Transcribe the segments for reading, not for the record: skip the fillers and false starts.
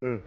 Mm.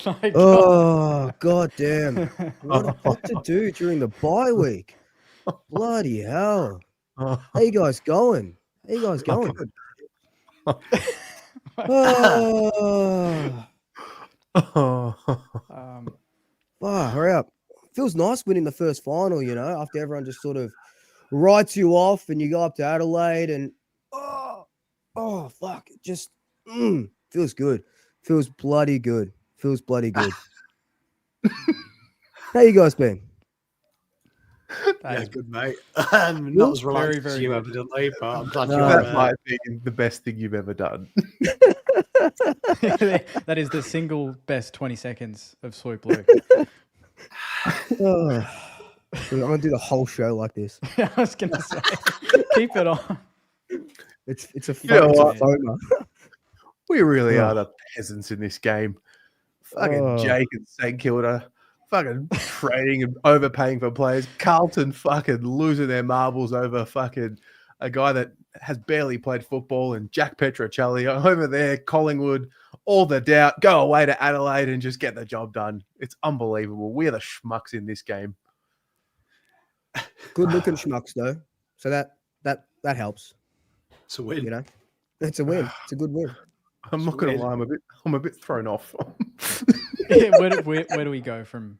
My God. Oh, god damn. What to do during the bye week? Bloody hell. How you guys going? How you guys going? Oh, hurry up. Feels nice winning the first final, you know, after everyone just sort of writes you off and you go up to Adelaide and fuck, it just feels good. Feels bloody good. Feels bloody good. How you guys been? Yeah, good, mate. Not as relaxed as you, evidently, but I'm glad you're That might be the best thing you've ever done. That is the single best 20 seconds of Swoop Luke. I'm gonna do the whole show like this. I was gonna say, keep it on. It's a You know what? FOMO. We really are the peasants in this game. Fucking Jake and St Kilda, fucking trading and overpaying for players. Carlton fucking losing their marbles over fucking a guy that has barely played football, and Jack Petrocelli over there. Collingwood, all the doubt. Go away to Adelaide and just get the job done. It's unbelievable. We're the schmucks in this game. Good looking schmucks though, so that helps. It's a win. You know, it's a win. It's a good win. I'm not gonna lie. I'm a bit thrown off. Where do we go from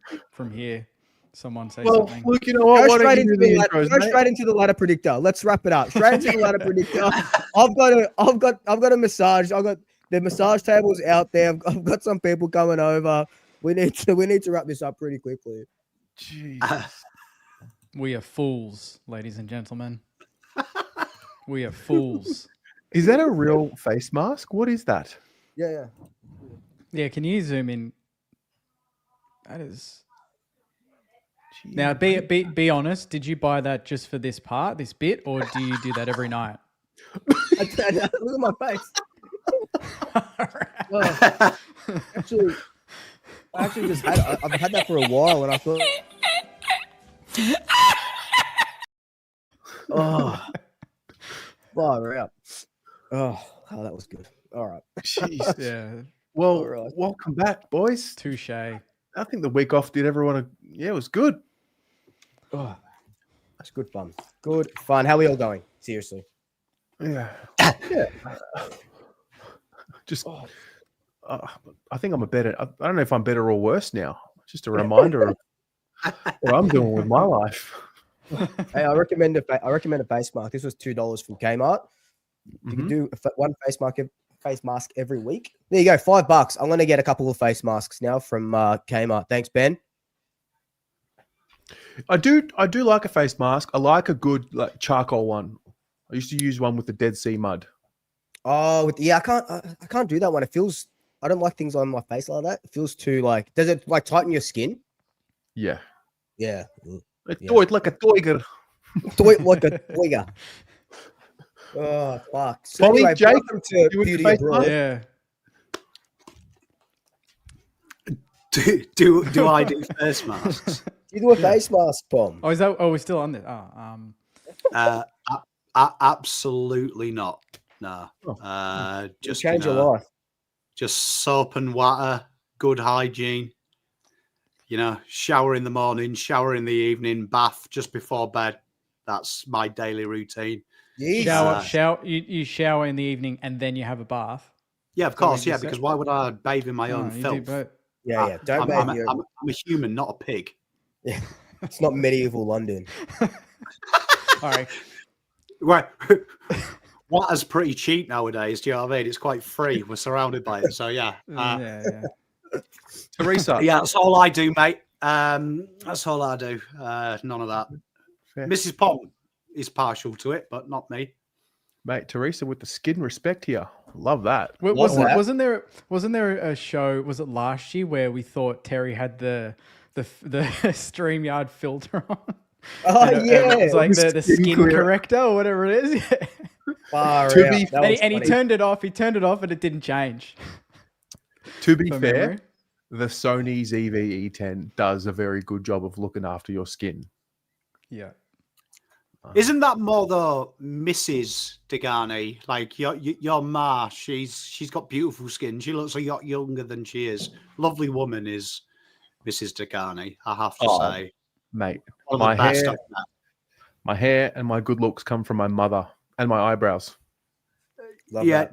here? Someone say something. Look, you know what? Go straight into the ladder predictor. Let's wrap it up. Straight into the ladder predictor. I've got a massage. I've got the massage tables out there. I've got some people coming over. We need to wrap this up pretty quickly. Jeez. We are fools, ladies and gentlemen. We are fools. Is that a real face mask? What is that? Yeah. Yeah, can you zoom in? That is. Jeez. Now, be honest. Did you buy that just for this bit, or do you do that every night? Look at my face. Actually, I've had that for a while, and I thought, fire out. Oh, that was good. All right. Jeez. Yeah. Well, welcome back, boys. Touche. I think the week off did everyone. It was good. Oh, that's good fun. Good fun. How are we all going? Seriously. Yeah. Just I think I'm a better. I don't know if I'm better or worse now. Just a reminder of what I'm doing with my life. Hey, I recommend a face mask. This was $2 from Kmart. You can do one face mask every week. There you go, $5. I'm gonna get a couple of face masks now from Kmart. Thanks, Ben. I do like a face mask. I like a good charcoal one. I used to use one with the Dead Sea mud. Oh, yeah, I can't do that one. It feels. I don't like things on my face like that. It feels too like. Does it like tighten your skin? Yeah. Yeah. Do it like a tiger. Do it like a tiger. Oh fuck! So Pommy, anyway, Jake, welcome to Beauty Abroad. Yeah. Do I do face masks? You do a face mask, Pom. Oh, is that? Oh, we're still on this. Absolutely not. No. Just change your life. Just soap and water, good hygiene. Shower in the morning, shower in the evening, bath just before bed. That's my daily routine. Shower. You shower in the evening and then you have a bath. Yeah, of course. Yeah, because why would I bathe in my own filth? Yeah. Don't bathe. I'm a human, not a pig. Yeah. It's not medieval London. All right. Right. Water's pretty cheap nowadays. Do you know what I mean? It's quite free. We're surrounded by it. So yeah. Teresa. Yeah, that's all I do, mate. That's all I do. None of that. Fair. Mrs. Pom is partial to it, but not me. Mate, Teresa with the skin respect here. Love that. Wasn't there a show? Was it last year where we thought Terry had the StreamYard filter on? Oh yeah, it's like the skin corrector or whatever it is. And he turned it off. He turned it off, and it didn't change. To be fair, the Sony ZV-E10 does a very good job of looking after your skin. Yeah. Isn't that more though, Mrs. Degani? Like your ma, she's got beautiful skin. She looks a lot younger than she is. Lovely woman is Mrs. Degani, I have to say. Mate, my hair and my good looks come from my mother and my eyebrows. Love that.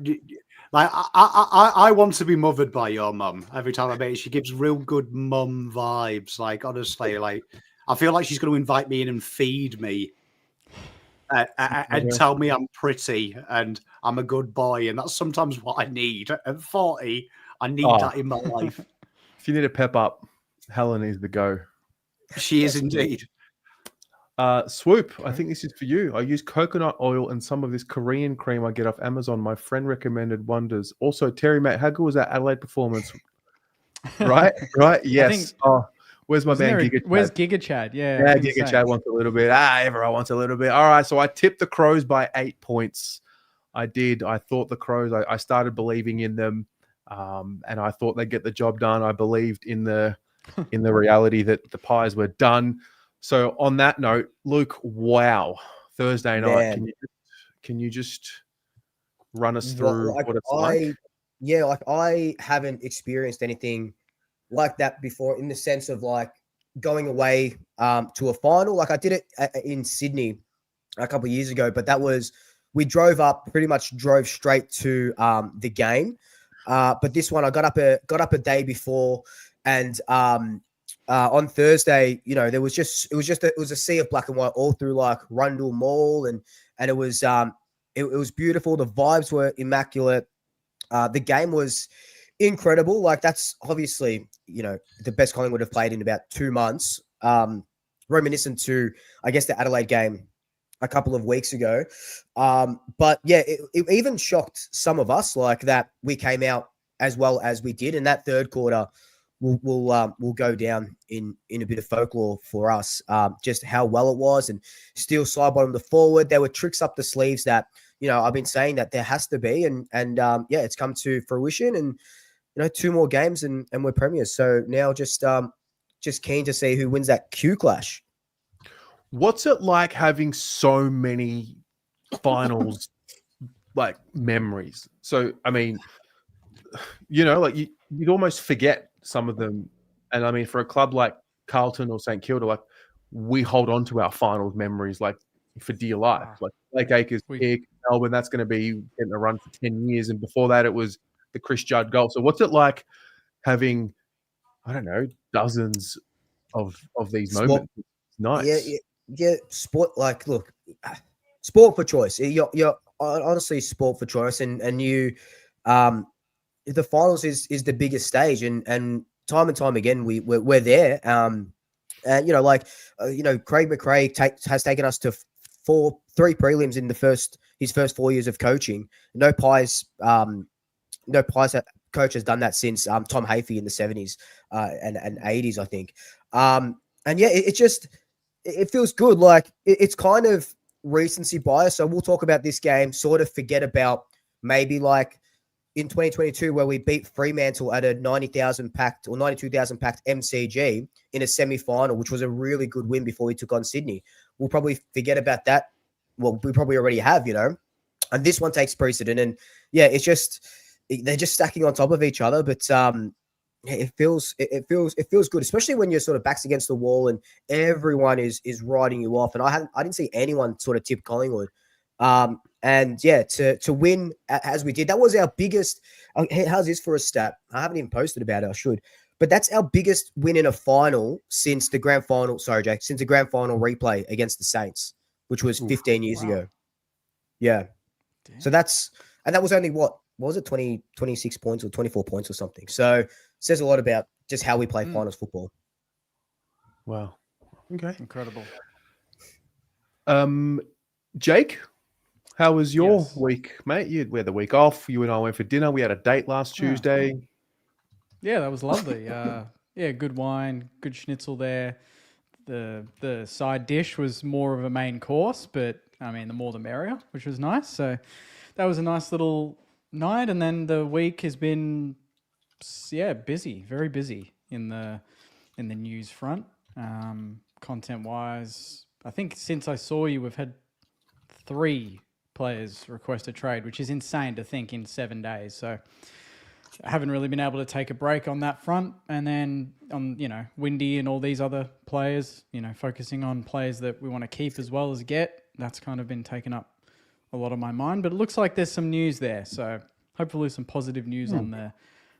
Like I want to be mothered by your mum every time I meet her. She gives real good mum vibes. Like honestly, like I feel like she's going to invite me in and feed me. And tell me I'm pretty and I'm a good boy, and that's sometimes what I need. At 40, I need that in my life. If you need a pep up, Helen is the go. She is indeed. Swoop, I think this is for you. I use coconut oil and some of this Korean cream I get off Amazon. My friend recommended wonders. Also, Terry, mate, how good was that Adelaide performance? Right? Yes. Where's my man Giga Chad? Where's Giga Chad? Yeah, Giga Chad wants a little bit. Everyone wants a little bit. All right, so I tipped the Crows by 8 points. I did. I thought the Crows, I started believing in them, and I thought they'd get the job done. I believed in the reality that the Pies were done. So on that note, Luke, wow, Thursday night, can you just run us through what it's like? Yeah, like I haven't experienced anything like that before, in the sense of like going away to a final. Like I did it in Sydney a couple of years ago, but that was, we drove straight to the game. But this one I got up a day before, and on Thursday, it was a sea of black and white all through like Rundle Mall, and it was beautiful. The vibes were immaculate. The game was incredible. Like that's obviously, the best Collingwood have played in about 2 months. Reminiscent to, I guess, the Adelaide game a couple of weeks ago. But yeah, it even shocked some of us, like that we came out as well as we did. And that third quarter will go down in a bit of folklore for us, just how well it was. And still side bottom to forward. There were tricks up the sleeves that, I've been saying that there has to be. And it's come to fruition. And 2 more games and we're premiers. So now just keen to see who wins that Q clash. What's it like having so many finals like memories? So I mean, like you'd almost forget some of them. And I mean, for a club like Carlton or St Kilda, like we hold on to our finals memories like for dear life. Like Blake Acres pick, Melbourne, that's going to be getting a run for 10 years. And before that, it was the Chris Judd goal. So what's it like having, I don't know, dozens of these Sport. moments? It's nice. Yeah. Sport, like, look, sport for choice. You're honestly sport for choice, and you, the finals is the biggest stage, and time again we're there. And Craig McRae has taken us to three prelims in his first 4 years of coaching. No Pies coach has done that since Tom Hafey in the 70s and 80s, I think. And yeah, it feels good. Like it's kind of recency bias. So we'll talk about this game, sort of forget about maybe like in 2022 where we beat Freemantle at a 90,000 packed or 92,000 packed MCG in a semi-final, which was a really good win before we took on Sydney. We'll probably forget about that. Well, we probably already have, and this one takes precedent. And yeah, they're just stacking on top of each other. But it feels good, especially when you're sort of backs against the wall and everyone is writing you off. And I didn't see anyone sort of tip Collingwood. And yeah, to win as we did, that was our biggest. How's this for a stat? I haven't even posted about it. I should, but that's our biggest win in a final since the grand final. Sorry, Jake, since the grand final replay against the Saints, which was 15 years ago. Yeah. Damn. So that was only what was it, 26 points or 24 points or something. So it says a lot about just how we play finals football. Wow. Okay. Incredible. Jake, how was your week, mate? We had the week off. You and I went for dinner. We had a date last Tuesday. Yeah, that was lovely. Yeah, good wine, good schnitzel there. The side dish was more of a main course, but I mean, the more the merrier, which was nice. So that was a nice little night. And then the week has been, busy, very busy in the news front. Content wise, I think since I saw you, we've had 3 players request a trade, which is insane to think in 7 days. So I haven't really been able to take a break on that front. And then on, Windy and all these other players, focusing on players that we want to keep as well as get. That's kind of been taking up a lot of my mind. But it looks like there's some news there. So hopefully some positive news on the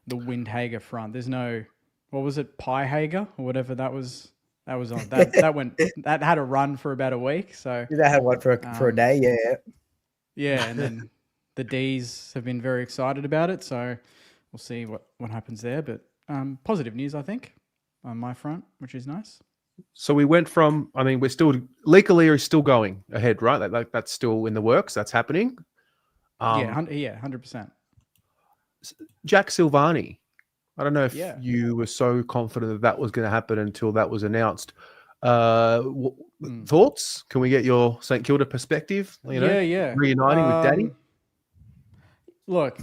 Windhager front. There's no, what was it, Piehager or whatever that was. That was on that had a run for about a week. So that had one for a day. Yeah. Yeah. And then the D's have been very excited about it. So we'll see what happens there. But positive news, I think, on my front, which is nice. So we went from, we're still, Leakalea is still going ahead, right? That's still in the works. That's happening. 100%. Jack Silvani. I don't know if you were so confident that was going to happen until that was announced. Thoughts? Can we get your St Kilda perspective? Reuniting with Daddy? Look,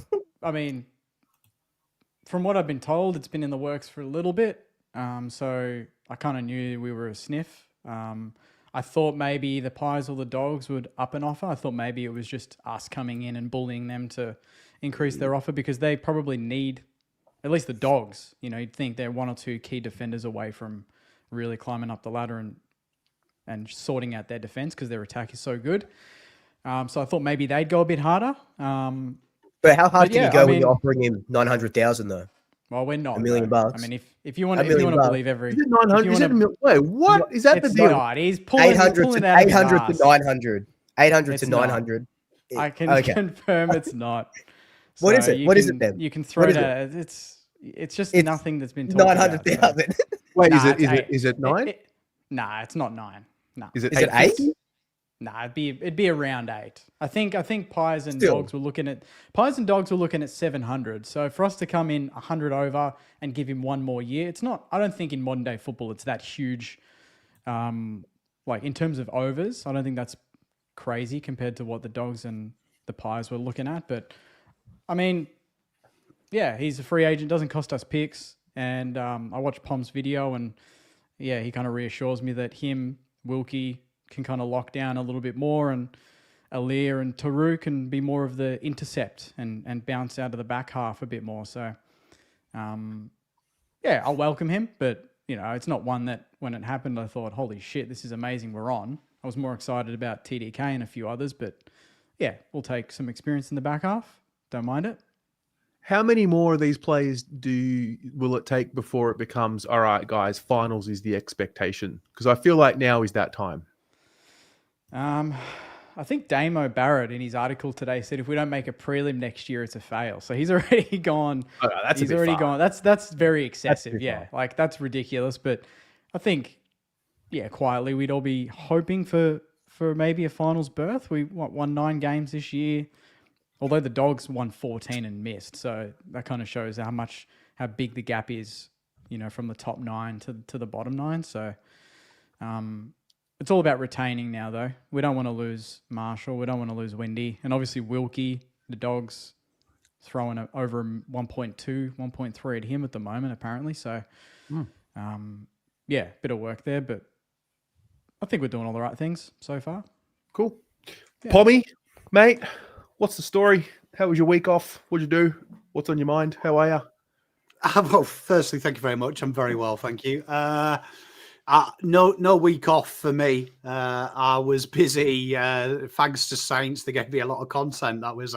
from what I've been told, it's been in the works for a little bit. So I kind of knew we were a sniff. I thought maybe the Pies or the Dogs would up an offer. I thought maybe it was just us coming in and bullying them to increase their offer because they probably need, at least the Dogs, you'd think they're 1 or 2 key defenders away from really climbing up the ladder and sorting out their defense because their attack is so good. So I thought maybe they'd go a bit harder. But how hard can you go when you're offering him 900,000 though? Well, we're not $1 million. If you want to believe every, is it 900? Is it wait, what is that? It's the deal? not. He's pulling 800 to 900. 800 to 900. I can confirm it's not. What is it? What is it then? You can throw it at it's just nothing that's been talked 900,000. Wait, is it 9? Nah, it's not 9. Nah. Is it 8? Nah, it'd be around 8. I think Pies and Dogs were looking at 700. So for us to come in 100 over and give him 1 more year, it's not. I don't think in modern day football it's that huge. Like in terms of overs, I don't think that's crazy compared to what the Dogs and the Pies were looking at. But he's a free agent, doesn't cost us picks. And I watched Pom's video, and he kind of reassures me that him, Wilkie, can kind of lock down a little bit more, and Aaliyah and Taru can be more of the intercept and bounce out of the back half a bit more. So, I'll welcome him, but it's not one that when it happened, I thought, holy shit, this is amazing. We're on. I was more excited about TDK and a few others, but we'll take some experience in the back half. Don't mind it. How many more of these plays will it take before it becomes, all right, guys, finals is the expectation? Because I feel like now is that time. I think Damo Barrett in his article today said if we don't make a prelim next year, it's a fail. So he's already gone. Oh, that's he's a bit already far. gone. That's very excessive. That's Yeah, like that's ridiculous. But I think, yeah, quietly we'd all be hoping for maybe a finals berth. We won 9 games this year, although the Dogs won 14 and missed. So that kind of shows how big the gap is, from the top 9 to the bottom 9. So, it's all about retaining now, though. We don't want to lose Marshall. We don't want to lose Windy. And obviously Wilkie, the Dogs, throwing over 1.2, 1.3 at him at the moment, apparently. So, yeah, bit of work there. But I think we're doing all the right things so far. Cool. Yeah. Pommy, mate, what's the story? How was your week off? What'd you do? What's on your mind? How are you? Well, firstly, thank you very much. I'm very well, thank you. No week off for me. I was busy. Thanks to Saints, they gave me a lot of content. That was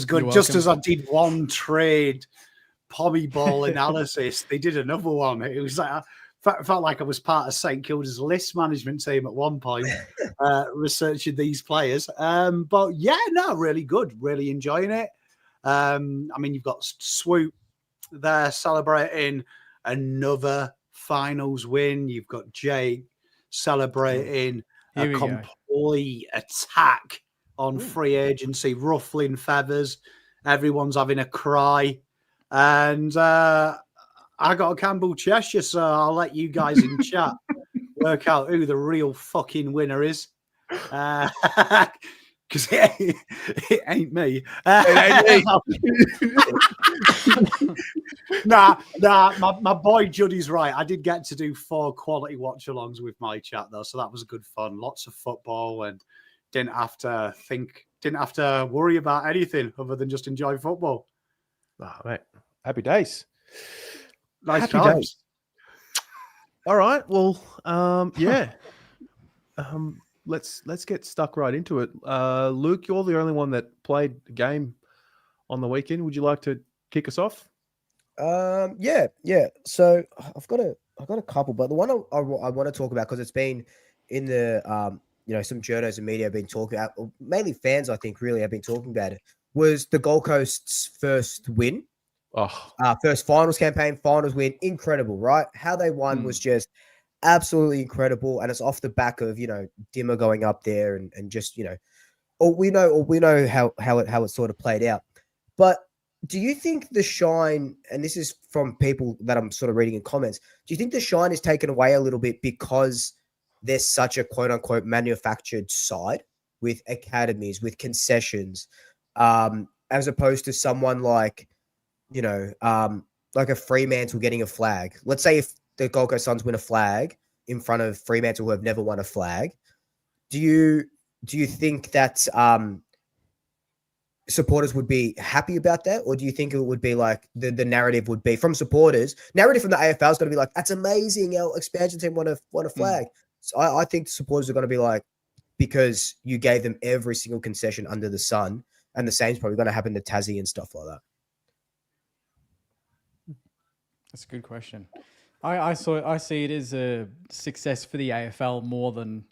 good. Just as I did one trade, Pommy ball analysis, they did another one. It was like felt like I was part of St Kilda's list management team at one point, researching these players. But yeah, no, really good. Really enjoying it. I mean, you've got Swoop there celebrating another finals win. You've got Jake celebrating a complete attack on free agency, ruffling feathers. Everyone's having a cry. And I got a Campbell Cheshire, so I'll let you guys in chat work out who the real fucking winner is. Because it ain't me. Nah, my boy Juddy's right. I did get to do 4 quality watch-alongs with my chat, though, so that was good fun. Lots of football and didn't have to worry about anything other than just enjoy football. Oh, mate. Happy days. Nice Happy times. days. All right. Well, yeah. Let's get stuck right into it. Luke, you're the only one that played the game on the weekend. Would you like to kick us off? Yeah. So I've got a couple, but the one I want to talk about, because it's been in the some journos and media have been talking about, or mainly fans, I think, really have been talking about it, was the Gold Coast's first win. First finals campaign, finals win, incredible, right? How they won was just absolutely incredible, and it's off the back of Dimmer going up there and just we know how it sort of played out. But do you think the shine, and this is from people that I'm sort of reading in comments, do you think the shine is taken away a little bit because there's such a quote unquote manufactured side with academies, with concessions, as opposed to someone like like a Freemantle getting a flag? Let's say if the Gold Coast Suns win a flag in front of Freemantle, who have never won a flag, do you think that supporters would be happy about that? Or do you think it would be like the narrative would be from supporters? Narrative from the AFL is going to be like, that's amazing, our expansion team won a flag. So I think supporters are going to be like, because you gave them every single concession under the sun, and the same's probably going to happen to Tassie and stuff like that. That's a good question. I see it as a success for the AFL more than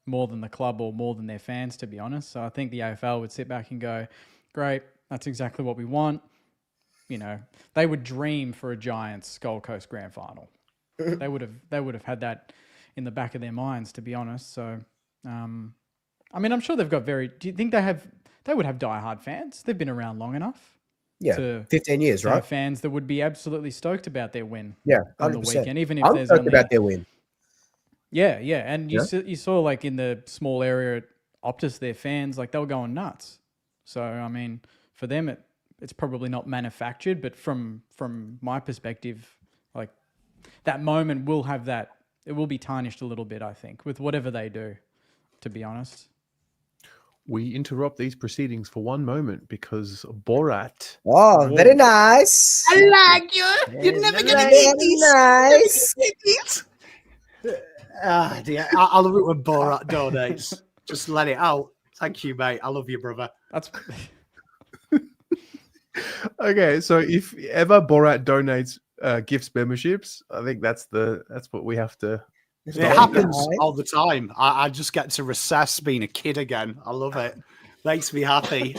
the club or more than their fans, to be honest. So I think the AFL would sit back and go, great, that's exactly what we want. They would dream for a Giants Gold Coast grand final. They would have had that in the back of their minds, to be honest. So, I mean, I'm sure they've got do you think they would have diehard fans? They've been around long enough. Yeah, 15 years, right? Fans that would be absolutely stoked about their win. Yeah, 100%. On the weekend, even if I'm there's stoked about their win. Yeah, and you saw like in the small area at Optus, their fans, like they were going nuts. So I mean, for them, it's probably not manufactured, but from my perspective, like that moment will have that. It will be tarnished a little bit, I think, with whatever they do. To be honest. We interrupt these proceedings for one moment because Borat. Oh, very nice. I like you. You're never going to get these. Nice. Dear. I love it when Borat donates. Just let it out. Thank you, mate. I love you, brother. That's Okay, so if ever Borat donates gifts memberships, I think that's what we have to. It Yeah, happens right. all the time. I just get to recess being a kid again. I love it. Makes me happy.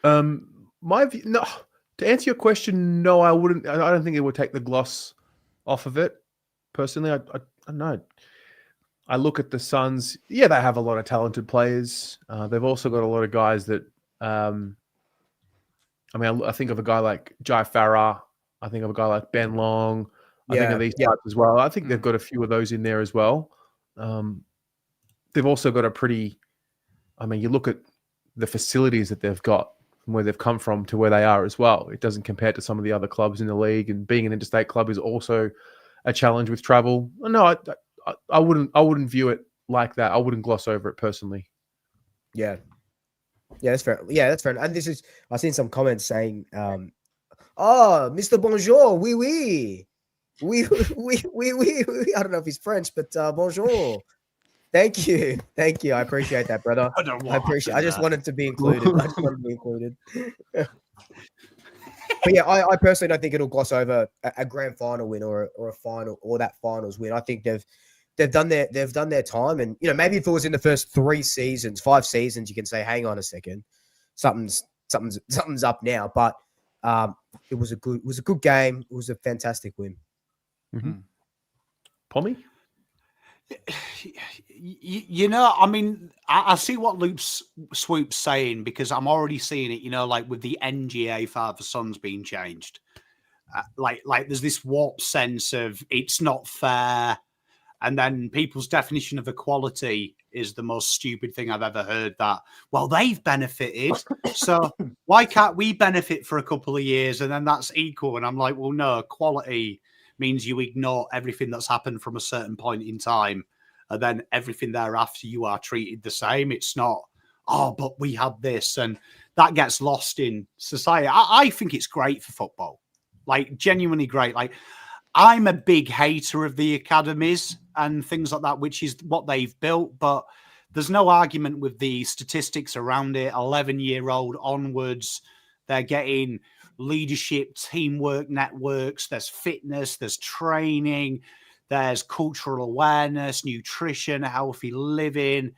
My view, no. To answer your question, no, I wouldn't. I don't think it would take the gloss off of it. Personally, I don't know. I look at the Suns. Yeah, they have a lot of talented players. They've also got a lot of guys that. I think of a guy like Jai Farah. I think of a guy like Ben Long. I think of these types as well. I think they've got a few of those in there as well. They've also got a pretty. You look at the facilities that they've got from where they've come from to where they are as well. It doesn't compare to some of the other clubs in the league, and being an interstate club is also a challenge with travel. No, I wouldn't view it like that. I wouldn't gloss over it personally. Yeah. Yeah, that's fair. Yeah, that's fair. And I've seen some comments saying, oh, Mr. Bonjour, oui, oui. Oui, oui, oui, oui, oui. I don't know if he's French, but bonjour. Thank you. Thank you. I appreciate that, brother. I don't know what I just wanted to be included. But yeah, I personally don't think it'll gloss over a grand final win or a final or that finals win. I think they've done their time, and maybe if it was in the first 5 seasons, you can say, hang on a second, something's up now. But it was a good game. It was a fantastic win. Mm-hmm. Pommy? I see what Swoop's saying, because I'm already seeing it, like with the NGA father sons being changed. Like there's this warped sense of it's not fair. And then people's definition of equality is the most stupid thing I've ever heard. That, well, they've benefited, so why can't we benefit for a couple of years and then that's equal? And I'm like, well, no, equality means you ignore everything that's happened from a certain point in time, and then everything thereafter you are treated the same. It's not, oh, but we had this, and that gets lost in society. I think it's great for football, like genuinely great. Like, I'm a big hater of the academies and things like that, which is what they've built, but there's no argument with the statistics around it. 11-year-old onwards, they're getting leadership, teamwork networks, there's fitness, there's training, there's cultural awareness, nutrition, healthy living.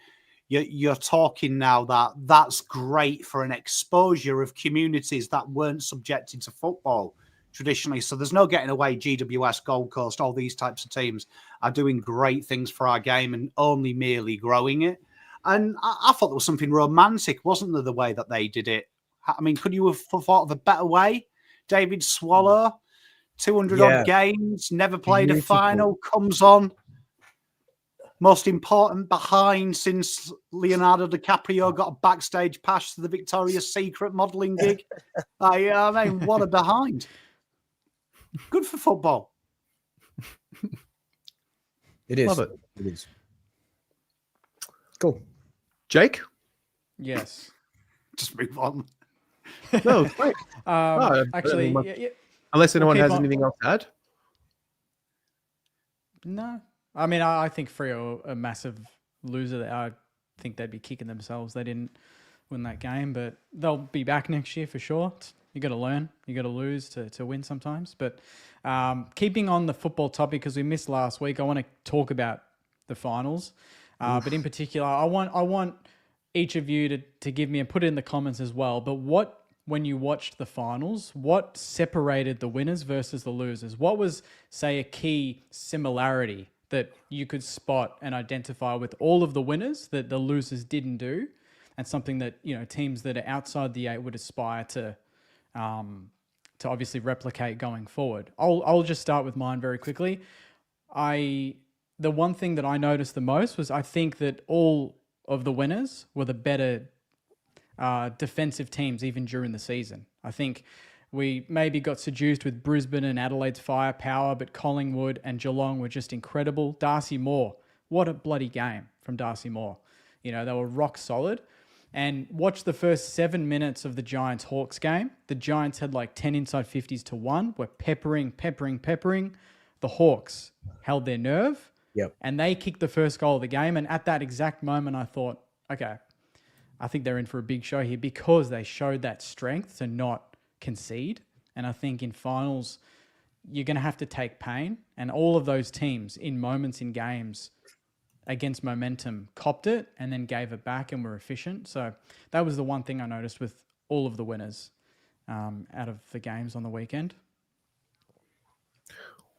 You're talking now that's great for an exposure of communities that weren't subjected to football traditionally. So there's no getting away. GWS, Gold Coast, all these types of teams are doing great things for our game and only merely growing it. And I thought there was something romantic, wasn't there, the way that they did it? Could you have thought of a better way? David Swallow, 200 odd games, never played a final, comes on. Most important behind since Leonardo DiCaprio got a backstage pass to the Victoria's Secret modelling gig. What a behind. Good for football. It is. Love it. It is. Cool. Jake? Yes. Just move on. No, it's great. Actually, unless anyone has anything else to add. No. I think Freo are a massive loser. I think they'd be kicking themselves. They didn't win that game, but they'll be back next year for sure. You got to learn. You got to lose to win sometimes. But keeping on the football topic, because we missed last week, I want to talk about the finals. But in particular, I want each of you to give me, and put it in the comments as well, but when you watched the finals, what separated the winners versus the losers? What was, say, a key similarity that you could spot and identify with all of the winners that the losers didn't do, and something that teams that are outside the 8 would aspire to obviously replicate going forward? I'll just start with mine very quickly. The one thing that I noticed the most was, I think that all of the winners were the better defensive teams even during the season. I think we maybe got seduced with Brisbane and Adelaide's firepower, but Collingwood and Geelong were just incredible. Darcy Moore, what a bloody game from Darcy Moore. They were rock solid. And watch the first 7 minutes of the Giants-Hawks game. The Giants had like 10 inside 50s to 1. Were peppering. The Hawks held their nerve. Yep. And they kicked the first goal of the game. And at that exact moment, I thought, okay, I think they're in for a big show here because they showed that strength to not concede. And I think in finals, you're going to have to take pain. And all of those teams in moments in games against momentum copped it and then gave it back and were efficient. So that was the one thing I noticed with all of the winners out of the games on the weekend.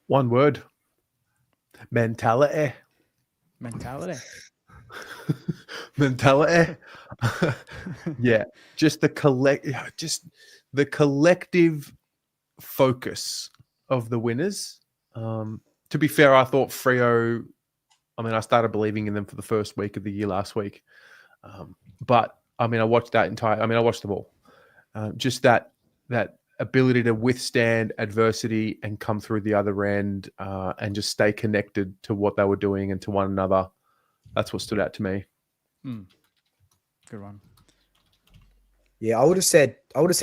One word. Mentality. Mentality. Mentality. Yeah. Just the collective focus of the winners. To be fair, I thought Freo, I started believing in them for the first week of the year last week. But I watched that I watched them all. Just that ability to withstand adversity and come through the other end and just stay connected to what they were doing and to one another. That's what stood out to me. Good one. Yeah, I would have said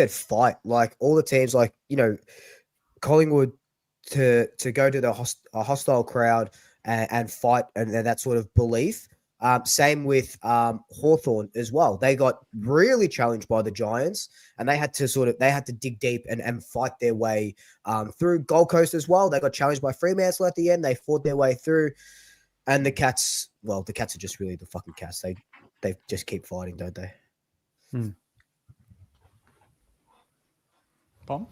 fight. Like all the teams, like, Collingwood to go to a hostile crowd and fight and that sort of belief. Same with Hawthorn as well. They got really challenged by the Giants and they had to dig deep and fight their way through. Gold Coast as well. They got challenged by Freemantle at the end. They fought their way through. And the Cats are just really the fucking Cats. They just keep fighting, don't they? Pom?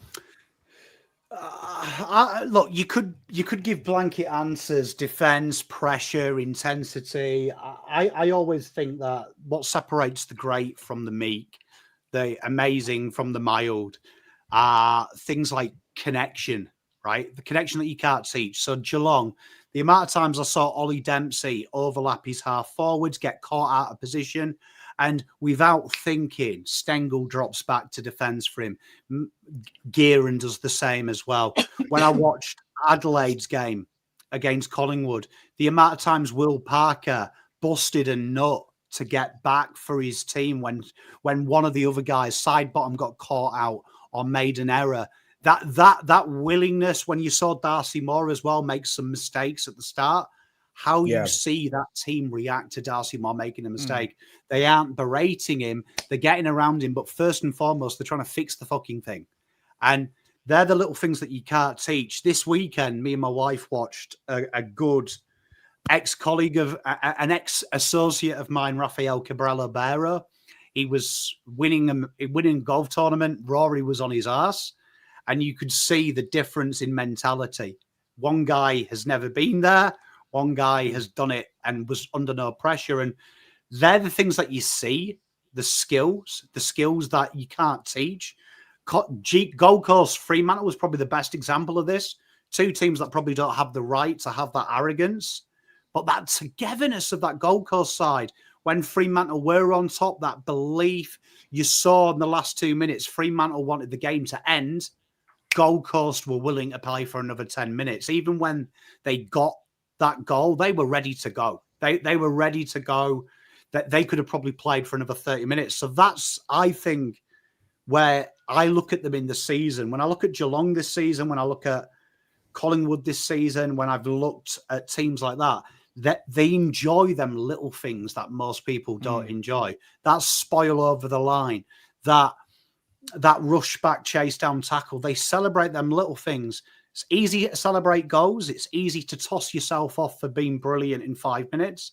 Look, you could give blanket answers: defense, pressure, intensity. I always think that what separates the great from the meek, the amazing from the mild, are things like connection, right? The connection that you can't teach. So Geelong, the amount of times I saw Ollie Dempsey overlap his half forwards, get caught out of position, and without thinking, Stengel drops back to defence for him. Gearan does the same as well. When I watched Adelaide's game against Collingwood, the amount of times Will Parker busted a nut to get back for his team when one of the other guys, side bottom, got caught out or made an error. That willingness, when you saw Darcy Moore as well make some mistakes at the start, how you see that team react to Darcy Moore making a mistake. They aren't berating him. They're getting around him. But first and foremost, they're trying to fix the fucking thing. And they're the little things that you can't teach. This weekend, me and my wife watched a good ex-colleague of an ex-associate of mine, Rafael Cabrera-Barro. He was winning a golf tournament. Rory was on his arse. And you could see the difference in mentality. One guy has never been there. One guy has done it and was under no pressure. And they're the things that you see, the skills that you can't teach. Gold Coast, Freemantle was probably the best example of this. Two teams that probably don't have the right to have that arrogance. But that togetherness of that Gold Coast side, when Freemantle were on top, that belief you saw in the last 2 minutes, Freemantle wanted the game to end. Gold Coast were willing to play for another 10 minutes. Even when they got that goal, they were ready to go. They were ready to go. That they could have probably played for another 30 minutes. So that's, I think, where I look at them in the season. When I look at Geelong this season, when I look at Collingwood this season, when I've looked at teams like that they enjoy them little things that most people don't enjoy. That spoil over the line, that rush back, chase down tackle. They celebrate them little things. It's easy to celebrate goals. It's easy to toss yourself off for being brilliant in 5 minutes.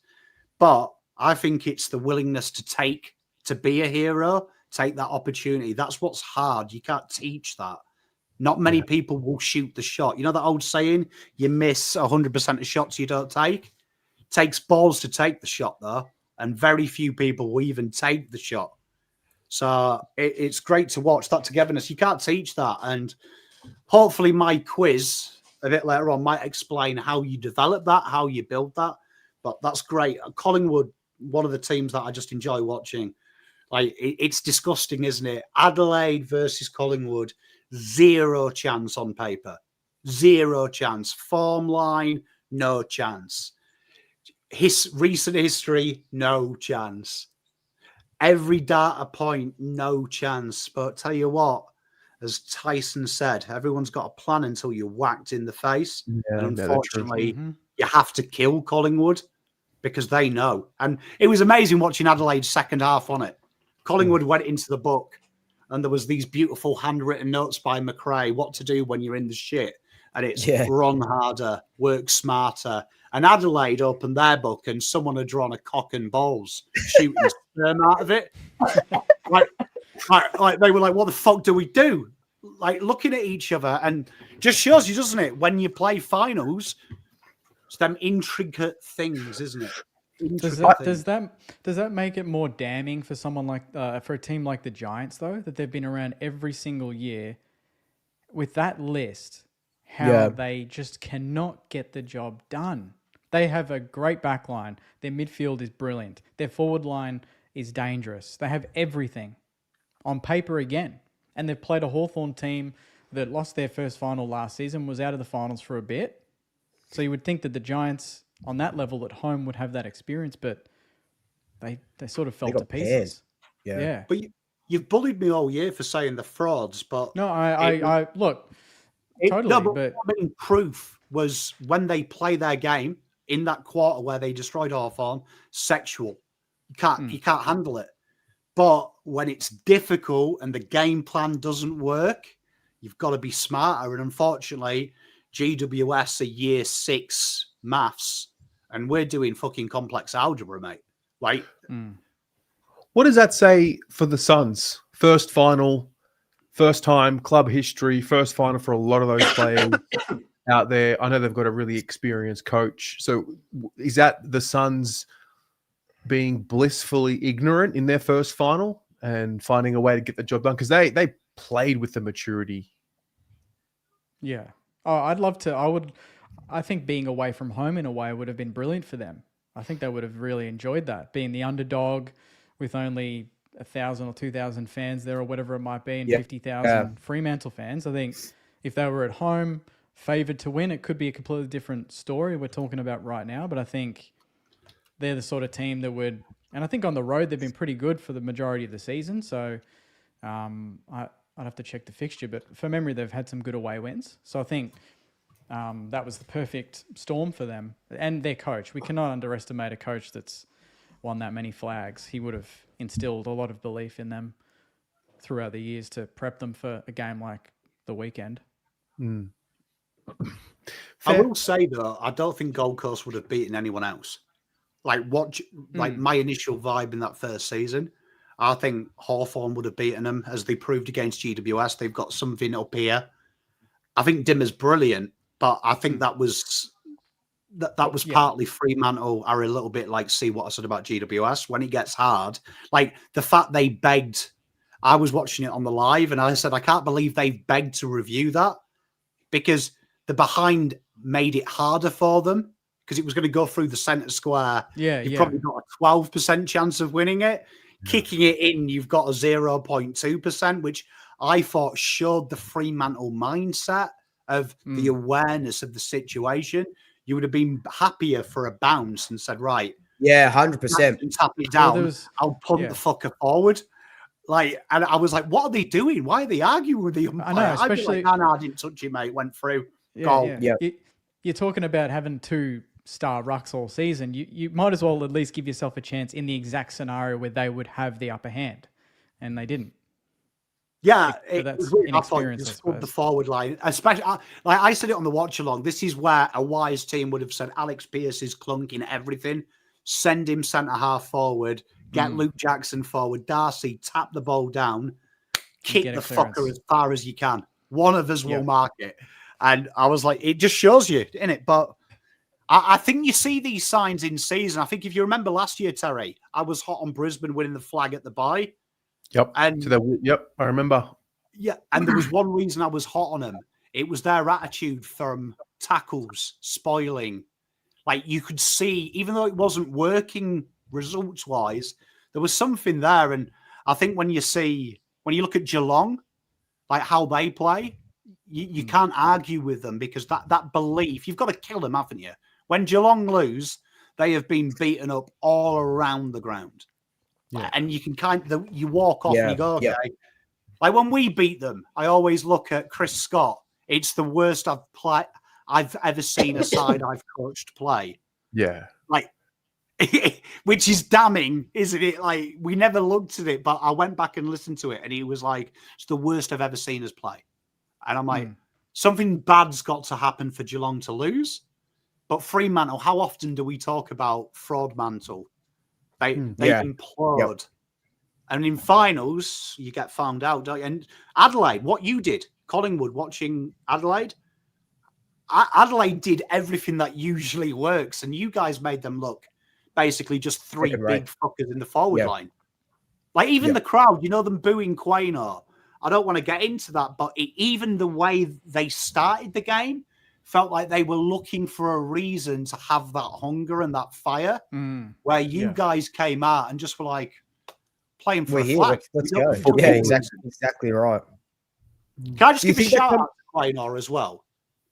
But I think it's the willingness to be a hero, take that opportunity. That's what's hard. You can't teach that. Not many people will shoot the shot. You know that old saying, you miss 100% of shots you don't take? It takes balls to take the shot, though. And very few people will even take the shot. So it's great to watch that togetherness. You can't teach that. And hopefully my quiz a bit later on might explain how you develop that, how you build that. But that's great. Collingwood, one of the teams that I just enjoy watching. Like, it's disgusting, isn't it? Adelaide versus Collingwood, 0 chance on paper. 0 chance. Form line, no chance. Recent history, no chance. Every data point, no chance. But tell you what, as Tyson said, everyone's got a plan until you're whacked in the face. Yeah, and unfortunately, you have to kill Collingwood because they know. And it was amazing watching Adelaide's second half on it. Collingwood went into the book, and there was these beautiful handwritten notes by McRae, what to do when you're in the shit. And it's run harder, work smarter. And Adelaide opened their book, and someone had drawn a cock and balls shooting sperm out of it. Like they were like, what the fuck do we do? Like looking at each other, and just shows you, doesn't it? When you play finals, it's them intricate things, isn't it? Does that make it more damning for someone like for a team like the Giants though, that they've been around every single year with that list? How they just cannot get the job done. They have a great back line. Their midfield is brilliant. Their forward line is dangerous. They have everything on paper again. And they've played a Hawthorn team that lost their first final last season, was out of the finals for a bit. So you would think that the Giants on that level at home would have that experience, but they sort of fell to pieces. Yeah. But you've bullied me all year for saying the frauds, but... No, I look... Totally, no, but I mean, proof was when they play their game in that quarter where they destroyed Hawthorn, sexual. You can't handle it. But when it's difficult and the game plan doesn't work, you've got to be smarter. And unfortunately, GWS are year 6 maths, and we're doing fucking complex algebra, mate. Like, what does that say for the Suns? First final. First time, club history, first final for a lot of those players out there. I know they've got a really experienced coach. So is that the Suns being blissfully ignorant in their first final and finding a way to get the job done? Because they played with the maturity. Yeah. Oh, I'd love to. I think being away from home in a way would have been brilliant for them. I think they would have really enjoyed that. Being the underdog with only 1,000 or 2,000 fans there or whatever it might be, and 50,000 Freemantle fans. I think if they were at home, favoured to win, it could be a completely different story we're talking about right now. But I think they're the sort of team that would, and I think on the road they've been pretty good for the majority of the season. So I'd have to check the fixture, but from memory they've had some good away wins. So I think that was the perfect storm for them and their coach. We cannot underestimate a coach that's won that many flags. He would have instilled a lot of belief in them throughout the years to prep them for a game like the weekend. I will say though, I don't think Gold Coast would have beaten anyone else. Like my initial vibe in that first season, I think Hawthorn would have beaten them as they proved against GWS. They've got something up here. I think Dimmer's brilliant, but I think that was partly Freemantle are a little bit like, see what I said about GWS. When it gets hard, like the fact they begged, I was watching it on the live and I said, I can't believe they've begged to review that because the behind made it harder for them because it was going to go through the centre square. You've probably got a 12% chance of winning it. Kicking it in, you've got a 0.2%, which I thought showed the Freemantle mindset of the awareness of the situation. You would have been happier for a bounce and said, right. Yeah, 100%. Tap it down. I'll punt the fucker forward. Like, and I was like, what are they doing? Why are they arguing with the umpire? I know, especially... I'd be like, no, I didn't touch it, mate. Went through. Goal. Yeah. You're talking about having 2-star rucks all season. You might as well at least give yourself a chance in the exact scenario where they would have the upper hand. And they didn't. Yeah, that's I thought you scored the forward line. Especially, like I said it on the watch along. This is where a wise team would have said, Alex Pearce is clunking everything. Send him centre half forward. Get Luke Jackson forward. Darcy, tap the ball down. Kick the fucker as far as you can. One of us will mark it. And I was like, it just shows you, innit? But I think you see these signs in season. I think if you remember last year, Terry, I was hot on Brisbane winning the flag at the bye. Yep. And I remember. Yeah, and there was one reason I was hot on them. It was their attitude from tackles, spoiling. Like you could see, even though it wasn't working results-wise, there was something there. And I think when you look at Geelong, like how they play, you can't argue with them because that belief, you've got to kill them, haven't you? When Geelong lose, they have been beaten up all around the ground. Yeah. And you can you walk off and you go, okay. Like when we beat them, I always look at Chris Scott. It's the worst I've ever seen a side I've coached play. Yeah. Like which is damning, isn't it? Like, we never looked at it, but I went back and listened to it, and he was like, it's the worst I've ever seen us play. And I'm like, something bad's got to happen for Geelong to lose. But Freemantle, how often do we talk about Fraudmantle? They implode. Yep. And in finals, you get found out, don't you? And Adelaide, what you did, Collingwood, watching Adelaide, Adelaide did everything that usually works, and you guys made them look basically just three big fuckers in the forward line. Like, even the crowd, you know, them booing Quaynor. I don't want to get into that, but even the way they started the game felt like they were looking for a reason to have that hunger and that fire, where you guys came out and just were like, playing for a flag. Let's go. Yeah, exactly right. Can I just give a shout out to Quaynor as well?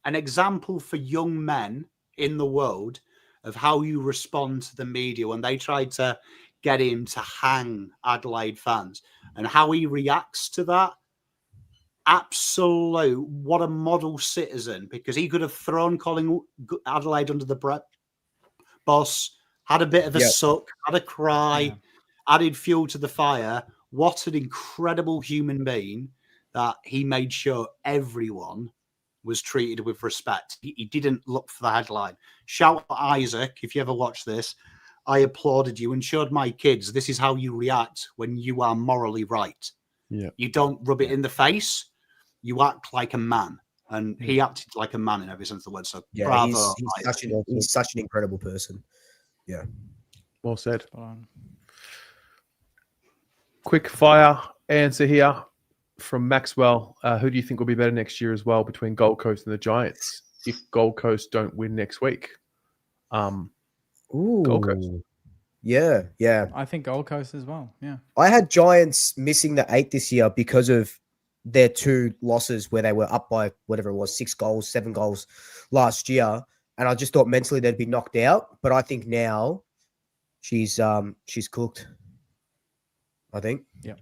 An example for young men in the world of how you respond to the media when they tried to get him to hang Adelaide fans and how he reacts to that. Absolute, what a model citizen, because he could have thrown Adelaide under the bus, had a bit of a suck, had a cry, added fuel to the fire. What an incredible human being that he made sure everyone was treated with respect. He didn't look for the headline. Shout out Isaac, if you ever watch this, I applauded you and showed my kids this is how you react when you are morally right. Yeah. You don't rub it in the face. You act like a man. And he acted like a man in every sense of the word. So bravo. He's such an incredible person. Yeah. Well said. Quick fire answer here from Maxwell. Who do you think will be better next year as well between Gold Coast and the Giants if Gold Coast don't win next week? Gold Coast. Yeah. I think Gold Coast as well. Yeah. I had Giants missing the 8 this year because of their 2 losses where they were up by whatever it was, 6 goals, 7 goals last year. And I just thought mentally they'd be knocked out. But I think now she's cooked. I think. Yeah.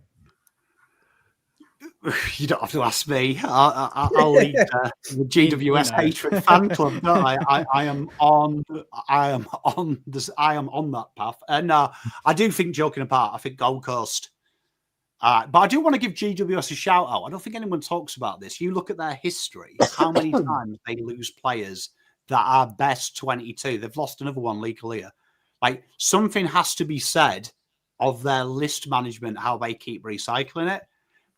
You don't have to ask me. I'll lead the GWS hatred fan club. No, I am on that path. And I do think, joking apart, I think Gold Coast. But I do want to give GWS a shout out. I don't think anyone talks about this. You look at their history, how many times they lose players that are best 22. They've lost another one, Lee Kalia. Like, something has to be said of their list management, how they keep recycling it.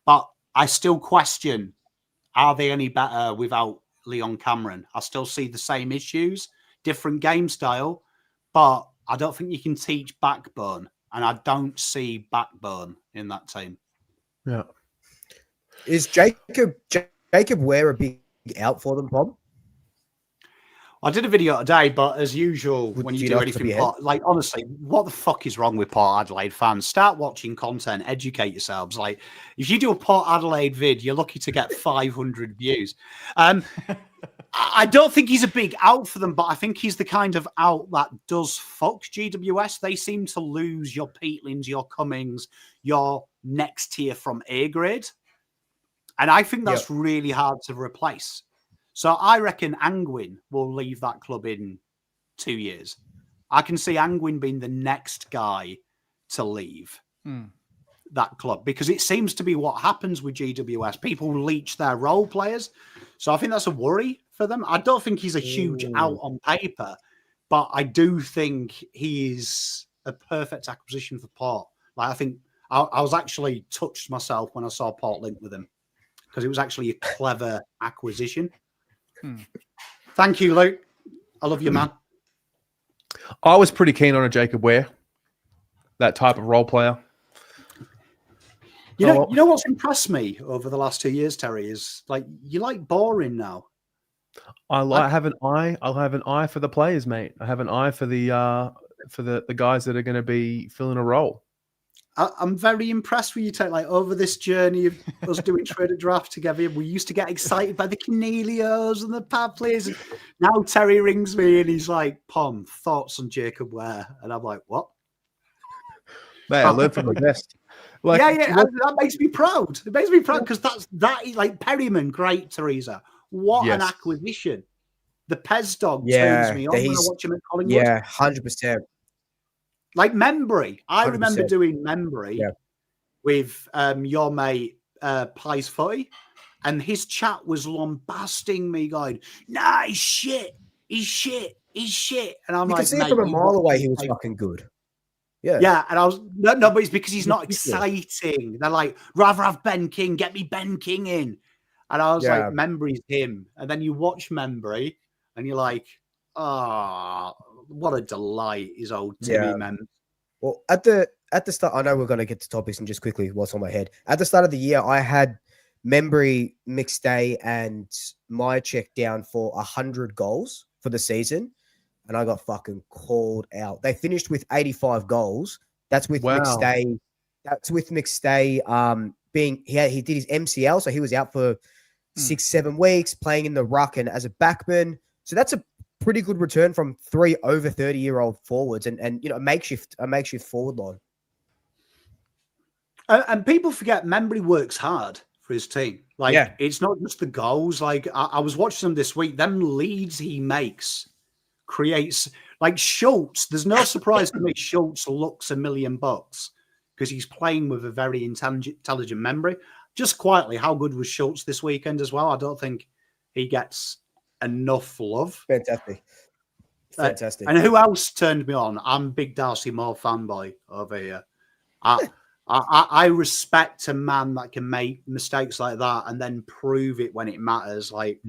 But I still question, are they any better without Leon Cameron? I still see the same issues, different game style, but I don't think you can teach backbone, and I don't see backbone in that team. Yeah. Is Jacob Ware a big out for them, Bob? I did a video today, but as usual, when you do anything, like, honestly, what the fuck is wrong with Port Adelaide fans? Start watching content, educate yourselves. Like, if you do a Port Adelaide vid, you're lucky to get 500 views. I don't think he's a big out for them, but I think he's the kind of out that does fuck GWS. They seem to lose your Peatlings, your Cummings, your next tier from A grade. And I think that's really hard to replace. So I reckon Angwin will leave that club in 2 years. I can see Angwin being the next guy to leave that club, because it seems to be what happens with GWS. People leech their role players. So I think that's a worry for them. I don't think he's a huge out on paper, but I do think he is a perfect acquisition for Port. Like, I think I was actually touched myself when I saw Port link with him, because it was actually a clever acquisition. Thank you, Luke. I love you, man. I was pretty keen on a Jacob Ware, that type of role player. You know what's impressed me over the last 2 years, Terry, is like, you like boring now. I have an eye. I'll have an eye for the players, mate. I have an eye for the guys that are going to be filling a role. I'm very impressed with you, Terry. Like, over this journey of us doing Trader Draft together, we used to get excited by the Cornelios and the pad players. And now Terry rings me and he's like, "Pom, thoughts on Jacob Ware?" And I'm like, "What?" Mate, I learned from the best. Like, that makes me proud. It makes me proud, because that like Perryman, great, Teresa. What an acquisition! The Pez dog turns me on when I watch him at Collingwood. Yeah, 100%. Like Membry. I remember 100%. doing Membry with your mate Pies Footy, and his chat was lambasting me, going, "Nah, he's shit. He's shit. He's shit." And I'm You can like, see it mate, from a you mile watch away. him He was play. fucking good. Yeah. Yeah, and I was no, but it's because he's He's not ridiculous. exciting. They're like, rather have Ben King, get me Ben King in. And I was like, Yeah. Membry's him. And then you watch Membry and you're like, oh, what a delight is old Timmy Yeah. Mem. Well, at the start, I know we're going to get to topics and just quickly what's on my head. At the start of the year, I had Membry, McStay, and Myercheck down for 100 goals for the season, and I got fucking called out. They finished with 85 goals. That's with McStay. That's with McStay being he did his MCL, so he was out for 6-7 weeks playing in the ruck and as a backman. So that's a pretty good return from 3 over 30-year-old forwards and a makeshift forward line. And people forget Membry works hard for his team. Like, it's not just the goals. Like, I was watching them this week. Them leads he makes creates, like Schultz. There's no surprise to me Schultz looks $1 million because he's playing with a very intelligent Membry. Just quietly, how good was Schultz this weekend as well? I don't think he gets enough love. Fantastic. And who else turned me on? I'm big Darcy Moore fanboy over here. I respect a man that can make mistakes like that and then prove it when it matters. Like,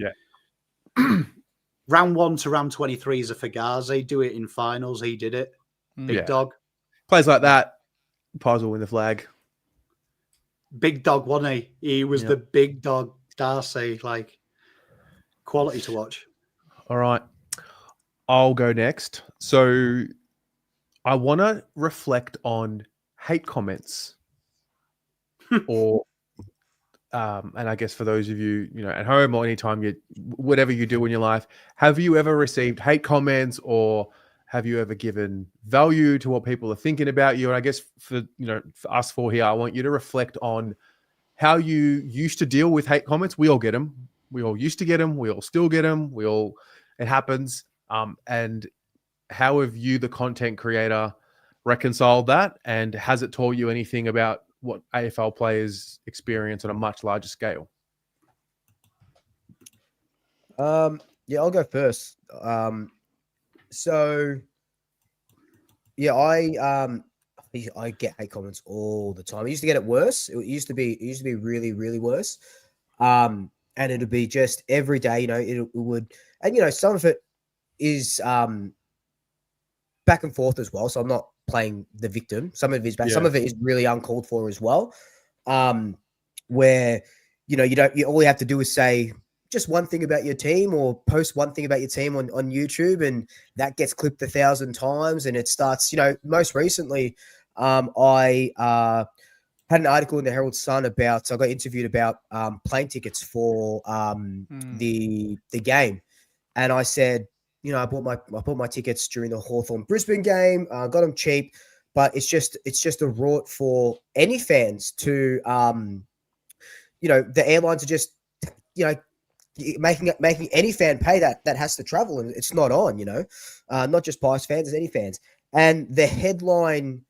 round 1 to round 23 is a Fugazi. Do it in finals. He did it. Big dog. Plays like that. Pies will win the flag. Big dog, wasn't he? He was the big dog, Darcy. Like, quality to watch. All right. I'll go next. So I want to reflect on hate comments or and I guess for those of you, at home or anytime whatever you do in your life, have you ever received hate comments or have you ever given value to what people are thinking about you? And I guess for us four here, I want you to reflect on how you used to deal with hate comments. We all get them. We all used to get them. We all still get them. It happens. And how have you, the content creator, reconciled that? And has it taught you anything about what AFL players experience on a much larger scale? I'll go first. I get hate comments all the time. I used to get it worse. It used to be really, really worse. And it'd be just every day, it would, and some of it is back and forth as well. So I'm not playing the victim. Some of it is bad. Some of it is really uncalled for as well. Where all you have to do is say just one thing about your team or post one thing about your team on YouTube, and that gets clipped 1,000 times, and it starts. Most recently, I had an article in the Herald Sun about. So I got interviewed about plane tickets for the game, and I said, I bought my tickets during the Hawthorn Brisbane game. Got them cheap, but it's just a rort for any fans to, the airlines are just, making any fan pay that has to travel, and it's not on, not just Pies fans, it's any fans. And the headline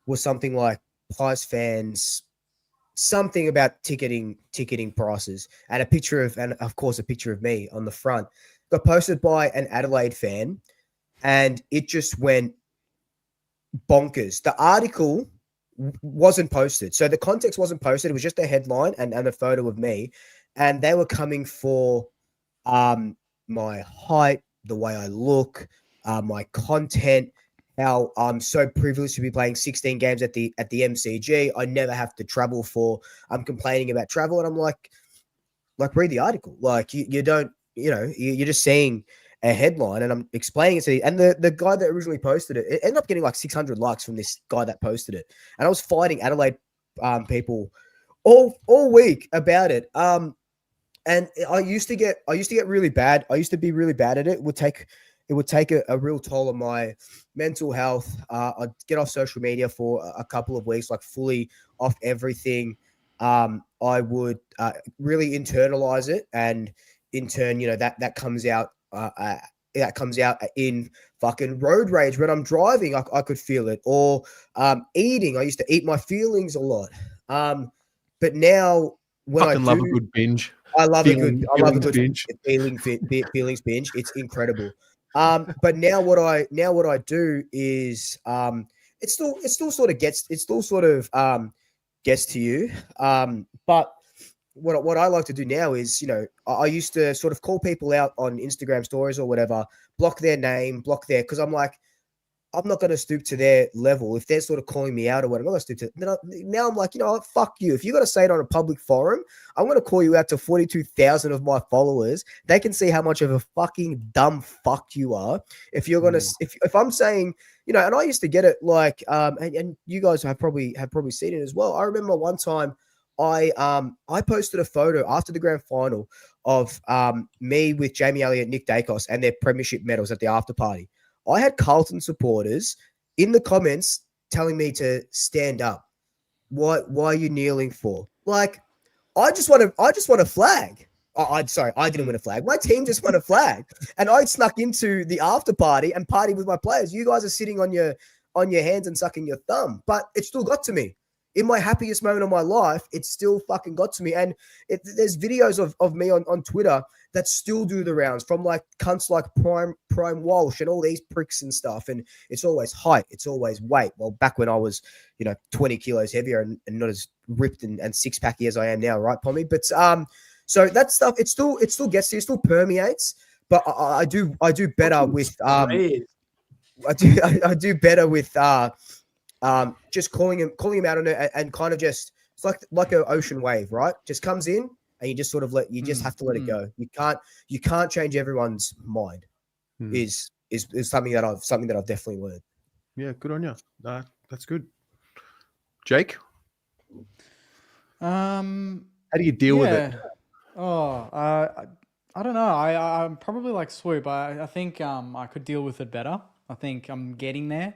was something like Pies fans, something about ticketing prices, and of course a picture of me on the front. Got posted by an Adelaide fan, and it just went bonkers. The article wasn't posted, so the context wasn't posted. It was just a headline and a photo of me, and they were coming for my height, the way I look, my content, how I'm so privileged to be playing 16 games at the MCG. I never have to travel I'm complaining about travel, and I'm like read the article. Like you don't. You're just seeing a headline, and I'm explaining it to you. And the guy that originally posted it ended up getting like 600 likes from this guy that posted it. And I was fighting Adelaide people all week about it. And I used to get really bad. I used to be really bad at it. It would take a real toll on my mental health. I'd get off social media for a couple of weeks, like fully off everything. I would really internalize it, and in turn, that comes out that comes out in fucking road rage when I'm driving. I could feel it. Or eating. I used to eat my feelings a lot. But now when I love a do, good binge. I love a good binge. feelings binge. It's incredible. But now what I do is it still sort of gets to you. But what I like to do now is, I used to sort of call people out on Instagram stories or whatever, block their name, because I'm like, I'm not going to stoop to their level. If they're sort of calling me out or whatever, I'm not going to stoop to. Now I'm like, what, fuck you. If you got to say it on a public forum, I'm going to call you out to 42,000 of my followers. They can see how much of a fucking dumb fuck you are. If you're going to, if I'm saying, and I used to get it like, and you guys have probably seen it as well. I remember one time I posted a photo after the grand final of me with Jamie Elliott, Nick Dacos, and their premiership medals at the after party. I had Carlton supporters in the comments telling me to stand up. Why are you kneeling for? Like, I just want a flag. Sorry, I didn't win a flag. My team just won a flag, and I snuck into the after party and partied with my players. You guys are sitting on your hands and sucking your thumb, but it still got to me. In my happiest moment of my life, it still fucking got to me. And there's videos of me on Twitter that still do the rounds, from like cunts like Prime Walsh and all these pricks and stuff. And it's always height. It's always weight. Well, back when I was, 20 kilos heavier and not as ripped and six-packy as I am now, right, Pommy? But so that stuff, it still gets to you, it still permeates. But I do better with I do better with just calling him out on it and kind of just, it's like an ocean wave, right? Just comes in and you just sort of just have to let it go. You can't change everyone's mind. Is something that I've definitely learned. Yeah, good on you. That's good. Jake, how do you deal with it? I don't know. I'm probably like Swoop. I think I could deal with it better. I think I'm getting there.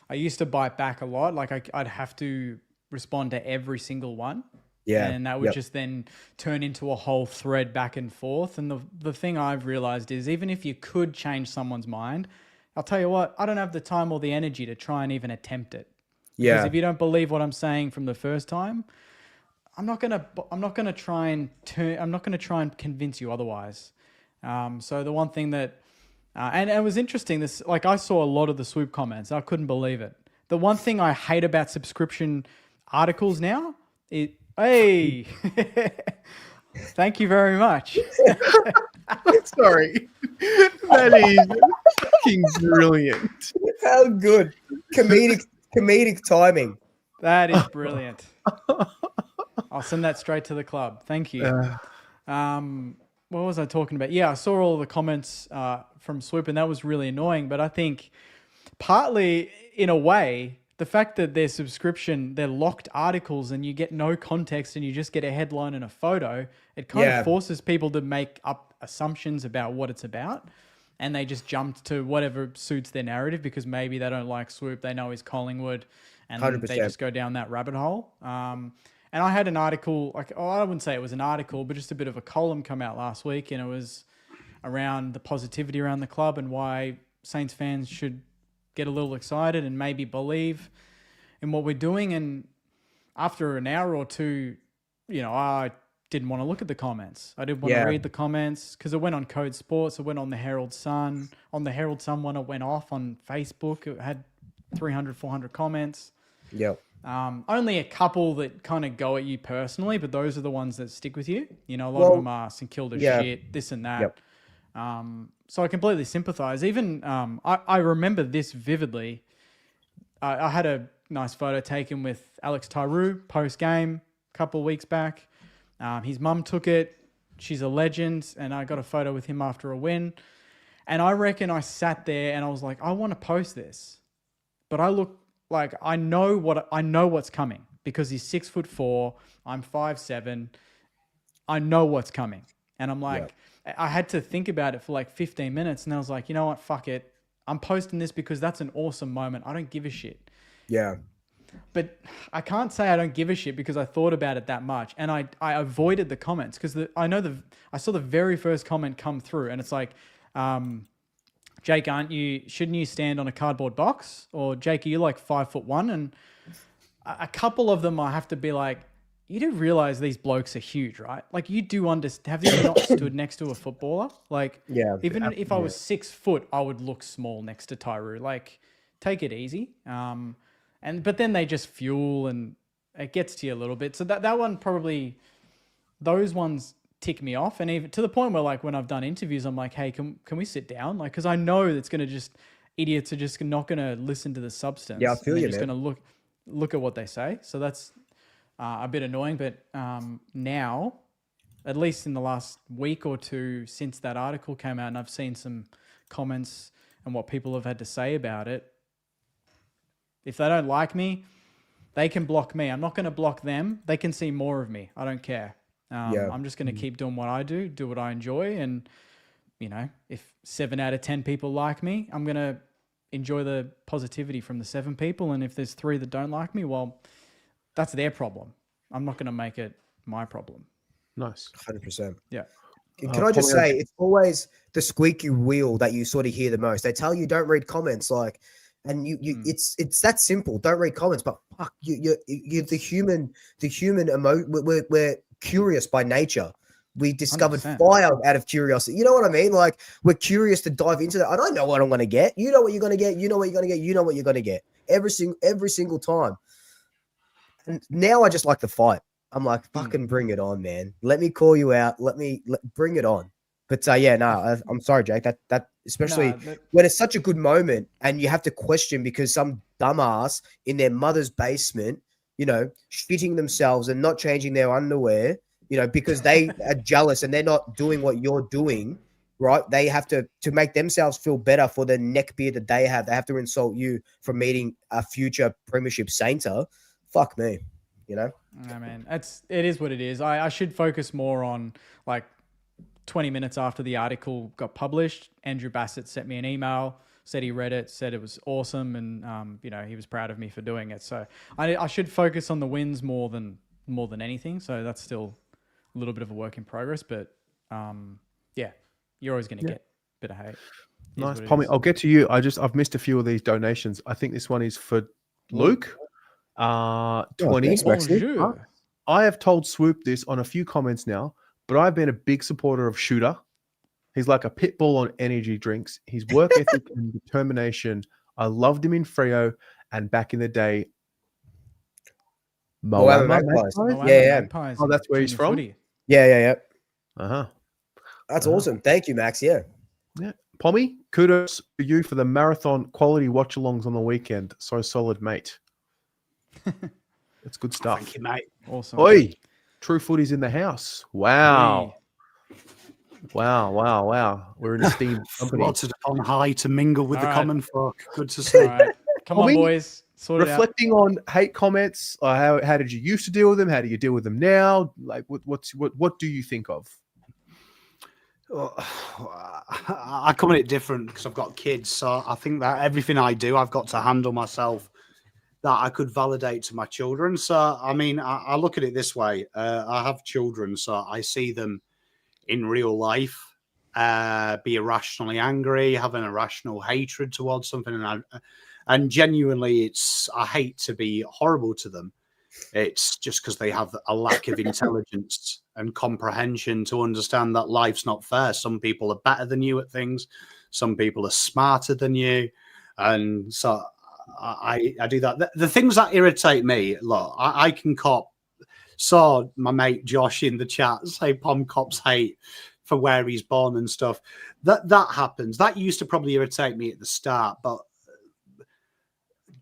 I used to bite back a lot. Like I'd have to respond to every single one. Yeah. And that would just then turn into a whole thread back and forth. And the thing I've realized is, even if you could change someone's mind, I'll tell you what, I don't have the time or the energy to try and even attempt it. Yeah. Because if you don't believe what I'm saying from the first time, I'm not gonna try and convince you otherwise. So the one thing that and it was interesting, I saw a lot of the Swoop comments. I couldn't believe it. The one thing I hate about subscription articles now is, hey, thank you very much. Sorry. That is fucking brilliant. How good. Comedic timing. That is brilliant. I'll send that straight to the club. Thank you. What was I talking about? Yeah, I saw all the comments from Swoop, and that was really annoying. But I think partly, in a way, the fact that their subscription, they're locked articles and you get no context and you just get a headline and a photo, it kind of forces people to make up assumptions about what it's about. And they just jump to whatever suits their narrative, because maybe they don't like Swoop, they know he's Collingwood, and 100%. They just go down that rabbit hole. And I had an article, I wouldn't say it was an article, but just a bit of a column come out last week, and it was around the positivity around the club and why Saints fans should get a little excited and maybe believe in what we're doing. And after an hour or two, I didn't want to look at the comments. I didn't want to read the comments, because it went on Code Sports, it went on the Herald Sun. On the Herald Sun one, it went off on Facebook. It had 300, 400 comments. Yep. Only a couple that kind of go at you personally, but those are the ones that stick with you. A lot of them are St Kilda shit, this and that. Yep. So I completely sympathize. Even I remember this vividly. I had a nice photo taken with Alex Tyru post-game a couple of weeks back. His mum took it. She's a legend. And I got a photo with him after a win. And I reckon I sat there and I was like, I want to post this. But I look like I know what's coming, because he's 6'4", I'm 5'7". I know what's coming. And I'm like, I had to think about it for like 15 minutes. And I was like, you know what? Fuck it. I'm posting this because that's an awesome moment. I don't give a shit. Yeah. But I can't say I don't give a shit, because I thought about it that much. And I avoided the comments, because I saw the very first comment come through, and it's like, Jake, shouldn't you stand on a cardboard box? Or Jake, are you like 5'1"? And a couple of them, I have to be like, you do realize these blokes are huge, right? Like you do understand. Have you not stood next to a footballer? Like, Yeah, even if I was 6 foot, I would look small next to Tyroo. Like, take it easy. But then they just fuel and it gets to you a little bit. So that one probably, those ones tick me off. And even to the point where like when I've done interviews, I'm like, hey, can we sit down? Like, because I know it's going to just, idiots are just not going to listen to the substance. Yeah, I feel you, They're just man. going to look at what they say. So that's a bit annoying. But now, at least in the last week or two since that article came out, and I've seen some comments and what people have had to say about it, if they don't like me, they can block me. I'm not going to block them. They can see more of me. I don't care. I'm just going to keep doing what I do what I enjoy. And, you know, if 7 out of 10 people like me, I'm going to enjoy the positivity from the 7 people. And if there's 3 that don't like me, well, that's their problem. I'm not going to make it my problem. Nice. 100%. Yeah. Can I just say, it's always the squeaky wheel that you sort of hear the most. They tell you don't read comments, like, and it's that simple. Don't read comments, but fuck, you're the human we're curious by nature. We discovered 100%. fire out of curiosity. You know what I mean? Like, we're curious to dive into that. I don't know what I'm going to get. You know what you're going to get. You know what you're going to get. You know what you're going to get every single time. And now I just like the fight. I'm like, fucking bring it on, man. Let me call you out. Bring it on. But I'm sorry, Jake. That especially when it's such a good moment and you have to question because some dumbass in their mother's basement, you know, shitting themselves and not changing their underwear, you know, because they are jealous and they're not doing what you're doing, right? They have to make themselves feel better for the neck beard that they have. They have to insult you for meeting a future premiership sainter. Fuck me, you know? I mean, it is what it is. I should focus more on, like, 20 minutes after the article got published, Andrew Bassett sent me an email, said he read it, said it was awesome, and you know, he was proud of me for doing it. So I should focus on the wins more than anything. So that's still a little bit of a work in progress, but yeah, you're always going to get a bit of hate. Nice, Pommy. I'll get to you. I've missed a few of these donations. I think this one is for Luke. 20. Bonjour. I have told Swoop this on a few comments now, but I've been a big supporter of Shooter. He's like a pit bull on energy drinks. His work ethic and determination. I loved him in Freo and back in the day. Magpies. Magpies. Oh, that's where he's from? Footy. Yeah. Uh-huh. That's awesome. Thank you, Max. Yeah. Pommy, kudos to you for the marathon quality watch-alongs on the weekend. So solid, mate. It's good stuff. Thank you, mate. Awesome. Oi, True Footy's in the house. Wow. Wow. We're in esteemed company. Lots on high to mingle with All the right. common folk. Good to see. All right. Come on, Pommy, boys. Sort it out. reflecting on hate comments, how did you used to deal with them? How do you deal with them now? Like, what do you think of? I come at it different because I've got kids. So I think that everything I do, I've got to handle myself that I could validate to my children. So, I mean, I look at it this way. I have children, so I see them in real life be irrationally angry, have an irrational hatred towards something. And genuinely, I hate to be horrible to them. It's just because they have a lack of intelligence and comprehension to understand that life's not fair. Some people are better than you at things. Some people are smarter than you. And so I do that. The things that irritate me, look, I can cop. Saw my mate Josh in the chat say Pom cops hate for where he's born and stuff. That happens. That used to probably irritate me at the start, but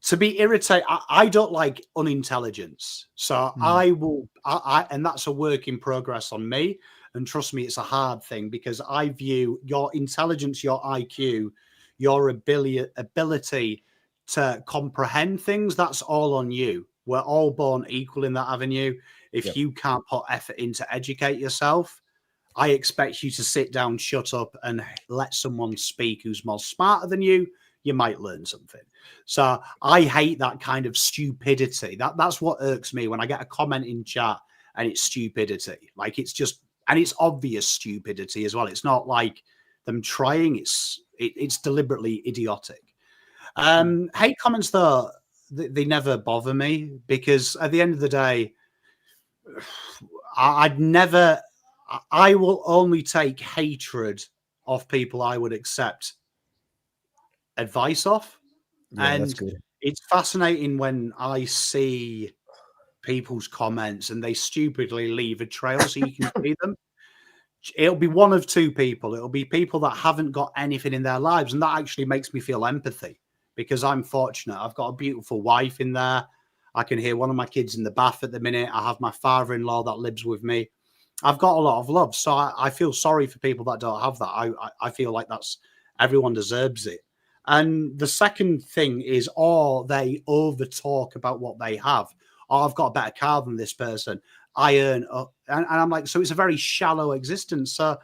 to be irritated, I don't like unintelligence. So I will, and that's a work in progress on me. And trust me, it's a hard thing because I view your intelligence, your IQ, your ability to comprehend things, that's all on you. We're all born equal in that avenue. If you can't put effort in to educate yourself, I expect you to sit down, shut up, and let someone speak who's more smarter than you. You might learn something. So I hate that kind of stupidity. That's what irks me when I get a comment in chat and it's stupidity. Like it's just, and it's obvious stupidity as well. It's not like them trying. It's It's deliberately idiotic. Hate comments, though, they never bother me, because at the end of the day, I will only take hatred off people I would accept advice off. Yeah, that's And good. it's fascinating when I see people's comments and they stupidly leave a trail so you can see them. It'll be one of two people. It'll be people that haven't got anything in their lives. And that actually makes me feel empathy, because I'm fortunate. I've got a beautiful wife in there. I can hear one of my kids in the bath at the minute. I have my father-in-law that lives with me. I've got a lot of love. So I feel sorry for people that don't have that. I feel like everyone deserves it. And the second thing is, they over talk about what they have. I've got a better car than this person. I earn, and I'm like, so it's a very shallow existence. So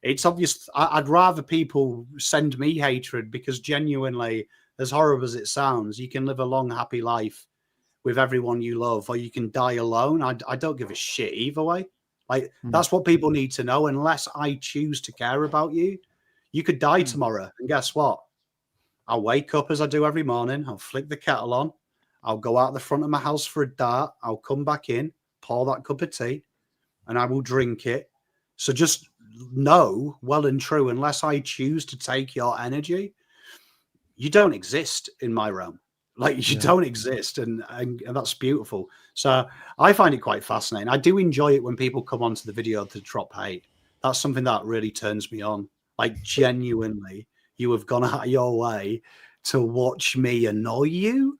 it's obvious. I'd rather people send me hatred, because genuinely, as horrible as it sounds, you can live a long, happy life with everyone you love, or you can die alone. I don't give a shit either way. Like, that's what people need to know. Unless I choose to care about you, you could die tomorrow. And guess what? I'll wake up as I do every morning. I'll flick the kettle on. I'll go out the front of my house for a dart. I'll come back in, pour that cup of tea, and I will drink it. So just know well and true, unless I choose to take your energy, you don't exist in my realm. Like, you don't exist. And that's beautiful. So I find it quite fascinating. I do enjoy it when people come onto the video to drop hate. That's something that really turns me on. Like, genuinely, you have gone out of your way to watch me annoy you.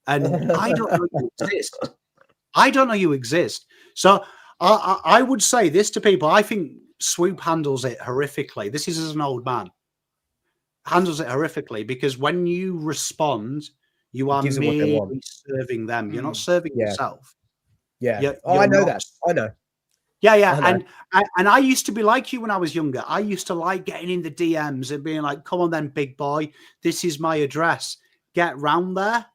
And I don't know you exist. I don't know you exist. So I would say this to people. I think Swoop handles it horrifically. This is as an old man. Handles it horrifically, because when you respond, you are merely serving them. You're not serving yourself. Yeah. I know that. I know. Yeah, yeah. And I used to be like you when I was younger. I used to like getting in the DMs and being like, come on then, big boy. This is my address. Get round there.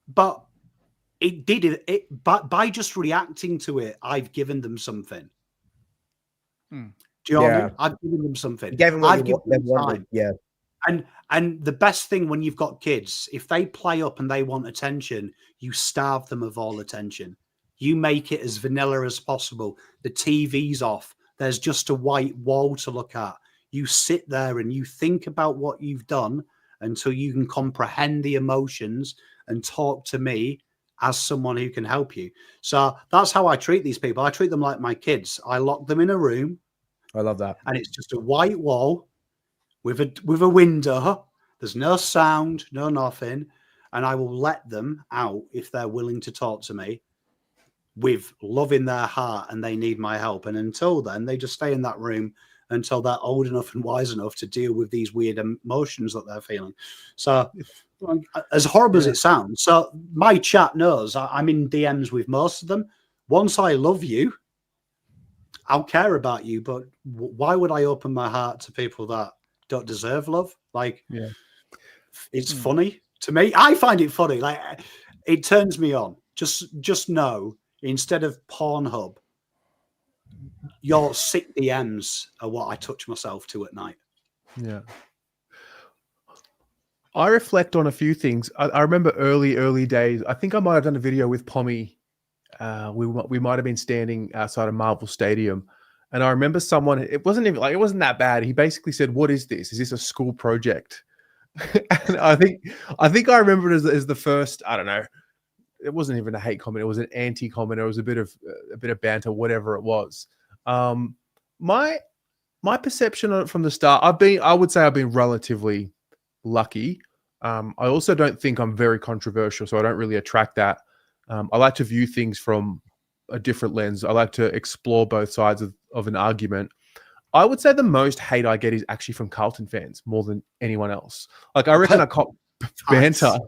But it did it. But by just reacting to it, I've given them something. Do you know what I mean? I've given them something. You gave them what they wanted. Yeah. And the best thing when you've got kids, if they play up and they want attention, you starve them of all attention. You make it as vanilla as possible. The TV's off. There's just a white wall to look at. You sit there and you think about what you've done until you can comprehend the emotions and talk to me as someone who can help you. So that's how I treat these people. I treat them like my kids. I lock them in a room. I love that. And it's just a white wall with a window. There's no sound, no nothing. And I will let them out if they're willing to talk to me with love in their heart and they need my help. And until then, they just stay in that room until they're old enough and wise enough to deal with these weird emotions that they're feeling. So as horrible as it sounds, so my chat knows I'm in DMs with most of them. Once I love you, I'll care about you, but why would I open my heart to people that don't deserve love? Like, it's funny to me. I find it funny. Like, it turns me on. Just know, instead of Pornhub, your sick DMs are what I touch myself to at night. Yeah. I reflect on a few things. I remember early days. I think I might have done a video with Pommy. We might have been standing outside of Marvel Stadium, and I remember someone. It wasn't that bad. He basically said, "What is this? Is this a school project?" And I think I remember it as the first. I don't know. It wasn't even a hate comment. It was an anti comment. It was a bit of banter, whatever it was. My perception on it from the start, I would say I've been relatively lucky. I also don't think I'm very controversial, so I don't really attract that. I like to view things from a different lens. I like to explore both sides of an argument. I would say the most hate I get is actually from Carlton fans more than anyone else. Like, I reckon I caught banter.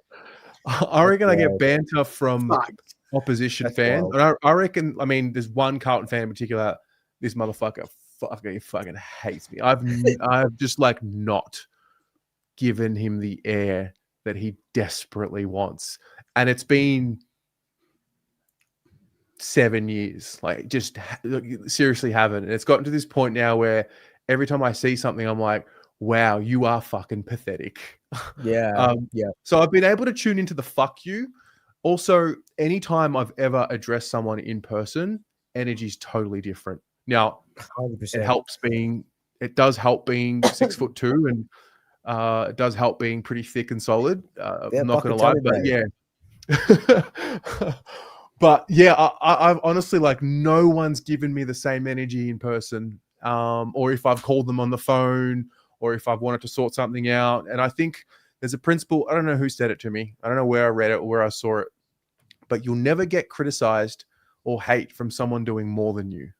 I reckon I get banter from opposition fans. And I reckon, I mean, there's one Carlton fan in particular, this motherfucker fucking hates me. I've just like not given him the air that he desperately wants. And it's been 7 years, like, just seriously haven't. And it's gotten to this point now where every time I see something, I'm like, wow, you are fucking pathetic. Yeah. Yeah. So I've been able to tune into the fuck you. Also, anytime I've ever addressed someone in person, energy's totally different. Now, 100%. it does help being 6'2", and it does help being pretty thick and solid. Yeah, I'm not going fucking to lie, tell me, but mate. yeah. But yeah, I've honestly, like, no one's given me the same energy in person. Or if I've called them on the phone, or if I've wanted to sort something out. And I think there's a principle. I don't know who said it to me. I don't know where I read it or where I saw it, but you'll never get criticized or hate from someone doing more than you.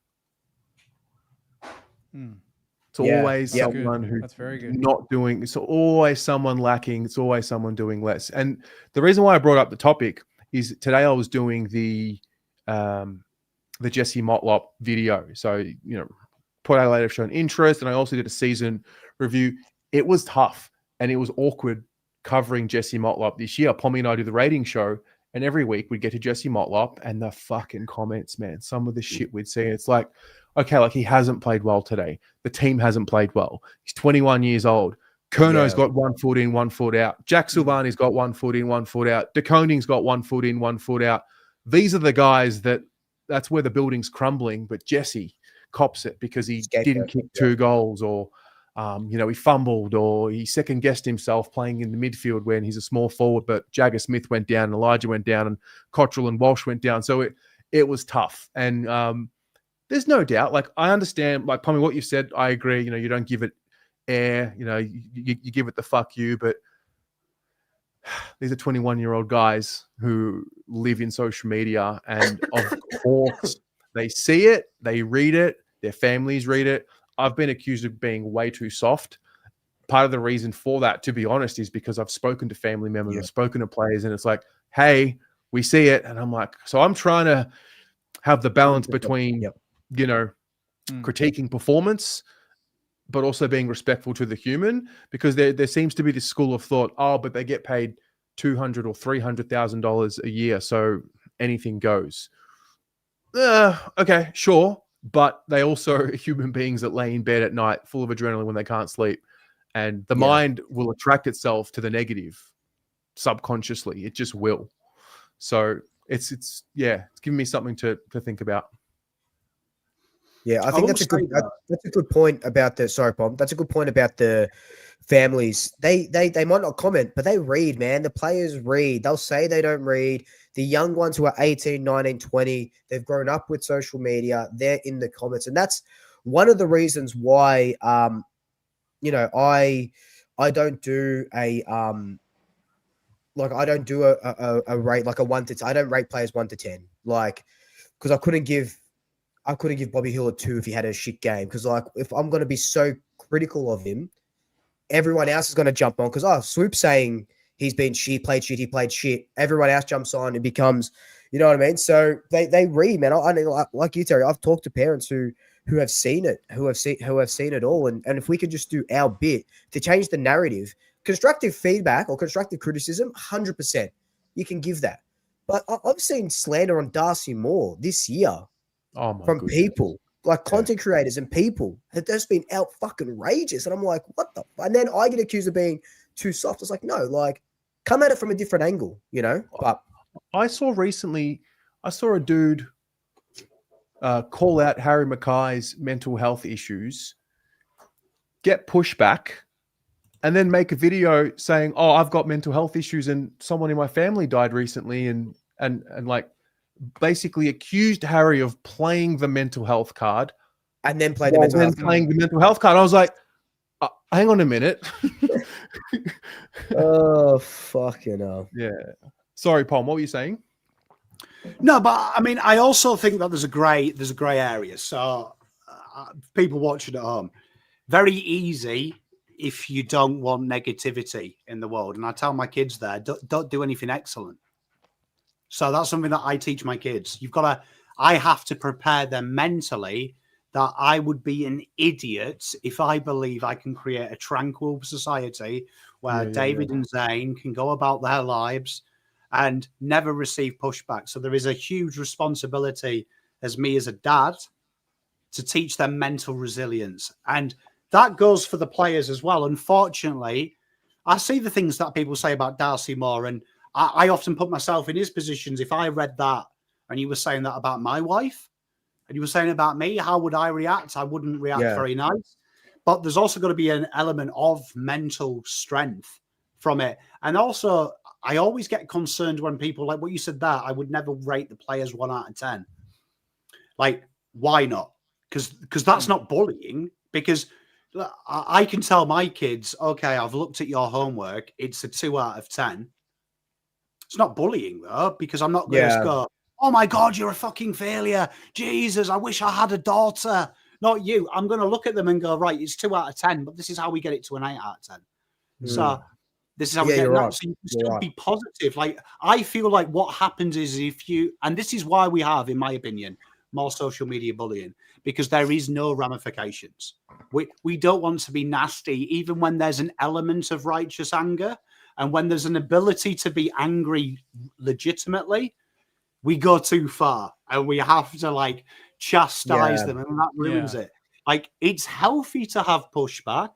It's always That's someone good. who's That's very good. not doing. It's always someone lacking. It's always someone doing less. And the reason why I brought up the topic is today I was doing the Jesse Motlop video. So, Port Adelaide have shown interest, and I also did a season review. It was tough and it was awkward covering Jesse Motlop this year. Pommy and I do the rating show, and every week we'd get to Jesse Motlop, and the fucking comments, man, some of the shit we'd see. It's like, okay, like, he hasn't played well today. The team hasn't played well. He's 21 years old. Kerno's got 1 foot in, 1 foot out. Jack Silvani's got 1 foot in, 1 foot out. De Koning's got 1 foot in, 1 foot out. These are the guys that's where the building's crumbling, but Jesse cops it because he didn't kick 2 goals, or he fumbled, or he second guessed himself playing in the midfield when he's a small forward, but Jagger Smith went down, and Elijah went down, and Cottrell and Walsh went down. So it was tough. And there's no doubt, like, I understand, like, Pommy, what you said, I agree. You don't give it air, you give it the fuck you, but these are 21-year-old guys who live in social media, and of course they see it, they read it, their families read it. I've been accused of being way too soft. Part of the reason for that, to be honest, is because I've spoken to family members, I've spoken to players, and it's like, hey, we see it. And I'm like, so I'm trying to have the balance between, critiquing performance, but also being respectful to the human, because there seems to be this school of thought, but they get paid $200,000 or $300,000 a year, so anything goes. Okay, sure, but they also are human beings that lay in bed at night full of adrenaline when they can't sleep, and the mind will attract itself to the negative subconsciously. It just will. So it's giving me something to think about. Yeah, I think that's a good point about the. Sorry, Pom. That's a good point about the families. They might not comment, but they read, man. The players read. They'll say they don't read. The young ones who are 18, 19, 20, they've grown up with social media. They're in the comments, and that's one of the reasons why. I don't do a I don't do a rate like a 1 to 10. I don't rate players 1 to 10, like, because I couldn't give Bobby Hill a 2 if he had a shit game. Because, like, if I'm going to be so critical of him, everyone else is going to jump on. Because, Swoop saying he played shit. Everyone else jumps on. It becomes, you know what I mean? So they read, man. I know, like you, Terry, I've talked to parents who have seen it, who have seen it all. And if we could just do our bit to change the narrative, constructive feedback or constructive criticism, 100%, you can give that. But I've seen slander on Darcy Moore this year. From people, like content creators and people, have just been out fucking rageous. And I'm like, what the? And then I get accused of being too soft. It's like, no, like, come at it from a different angle, But I saw a dude call out Harry Mackay's mental health issues, get pushback, and then make a video saying, I've got mental health issues and someone in my family died recently, and like, basically accused Harry of playing the mental health card, and then playing the mental health card. I was like, hang on a minute. Oh, fucking hell. Yeah. Sorry, Paul, what were you saying? No, but I mean, I also think that there's a grey area. So people watching at home, very easy if you don't want negativity in the world. And I tell my kids there, don't do anything excellent. So that's something that I teach my kids. I have to prepare them mentally that I would be an idiot if I believe I can create a tranquil society where David and Zane can go about their lives and never receive pushback. So there is a huge responsibility as me as a dad to teach them mental resilience. And that goes for the players as well. Unfortunately, I see the things that people say about Darcy Moore, and I often put myself in his positions. If I read that and you were saying that about my wife and you were saying about me, how would I react? I wouldn't react very nice. But there's also got to be an element of mental strength from it. And also, I always get concerned when people, like what you said there, I would never rate the players 1 out of 10. Like, why not? Because that's not bullying. Because I can tell my kids, okay, I've looked at your homework. It's a 2 out of 10. It's not bullying, though, because I'm not going to go, oh, my God, you're a fucking failure. Jesus, I wish I had a daughter. Not you. I'm going to look at them and go, right, it's 2 out of 10, but this is how we get it to an 8 out of 10. So this is how we get it out. So you can still be positive. Like, I feel like what happens is and this is why we have, in my opinion, more social media bullying, because there is no ramifications. We don't want to be nasty, even when there's an element of righteous anger. And when there's an ability to be angry legitimately, we go too far and we have to like chastise them, and that ruins it. Like, it's healthy to have pushback.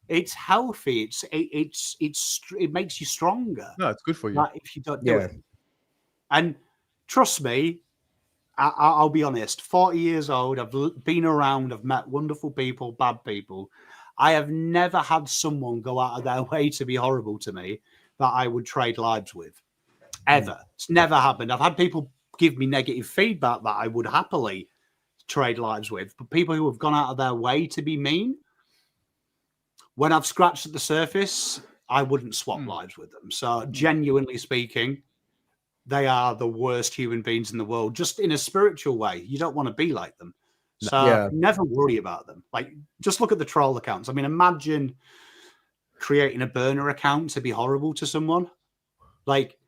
It's healthy. It makes you stronger. No, it's good for you. Like, if you don't do it. And trust me, I'll be honest. 40 years old. I've been around. I've met wonderful people, bad people. I have never had someone go out of their way to be horrible to me that I would trade lives with. Ever. It's never happened. I've had people give me negative feedback that I would happily trade lives with. But people who have gone out of their way to be mean, when I've scratched at the surface, I wouldn't swap lives with them. So genuinely speaking, they are the worst human beings in the world, just in a spiritual way. You don't want to be like them. So never worry about them. Like, just look at the troll accounts. I mean, imagine creating a burner account to be horrible to someone. Like,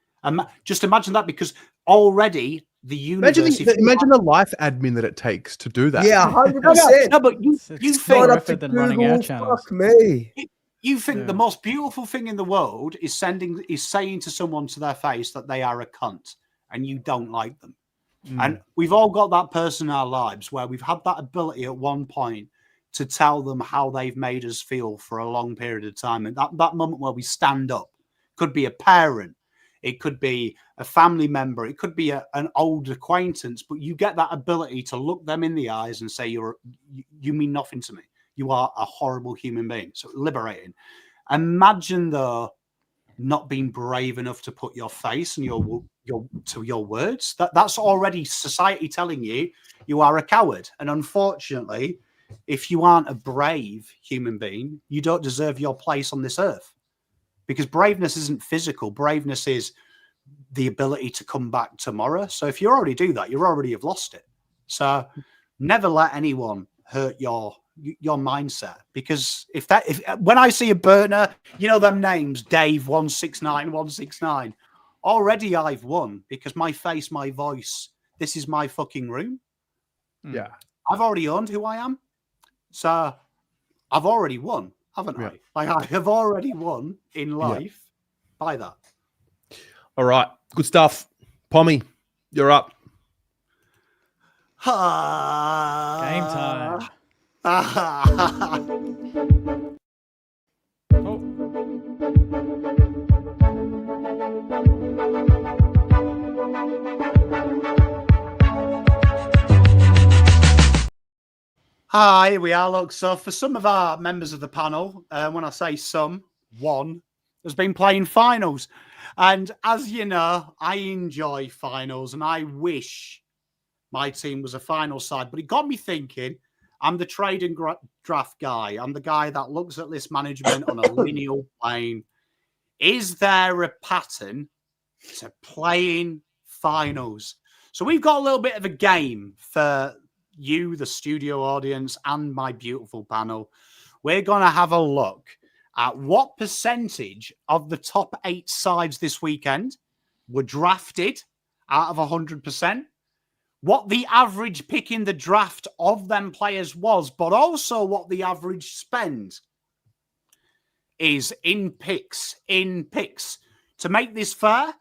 just imagine that, because already the universe... Imagine the life admin that it takes to do that. Yeah, 100%. No, but you think up to than running our channels. Fuck me. You think the most beautiful thing in the world is saying to someone to their face that they are a cunt and you don't like them. And we've all got that person in our lives where we've had that ability at one point to tell them how they've made us feel for a long period of time. And that moment where we stand up could be a parent, it could be a family member, it could be an old acquaintance, but you get that ability to look them in the eyes and say, you mean nothing to me. You are a horrible human being. So liberating. Imagine, though, not being brave enough to put your face and your words. That's already society telling you are a coward. And unfortunately, if you aren't a brave human being, you don't deserve your place on this earth. Because braveness isn't physical. Braveness is the ability to come back tomorrow. So if you already do that, you already have lost it. So never let anyone hurt your mindset, because if when I see a burner, you know them names, Dave 169, already I've won, because my face, my voice, this is my fucking room. Yeah, I've already owned who I am, so I've already won, haven't I? Like, I have already won in life by that. All right, good stuff. Pommy, you're up. Game time. Oh. Hi, here we are. Look, so for some of our members of the panel, when I say some, one has been playing finals. And as you know, I enjoy finals and I wish my team was a final side. But it got me thinking, I'm the trade and draft guy. I'm the guy that looks at list management on a lineal plane. Is there a pattern to playing finals? So we've got a little bit of a game for you, the studio audience, and my beautiful panel. We're going to have a look at what percentage of the top 8 sides this weekend were drafted out of 100%. What the average pick in the draft of them players was, but also what the average spend is in picks. To make this fair,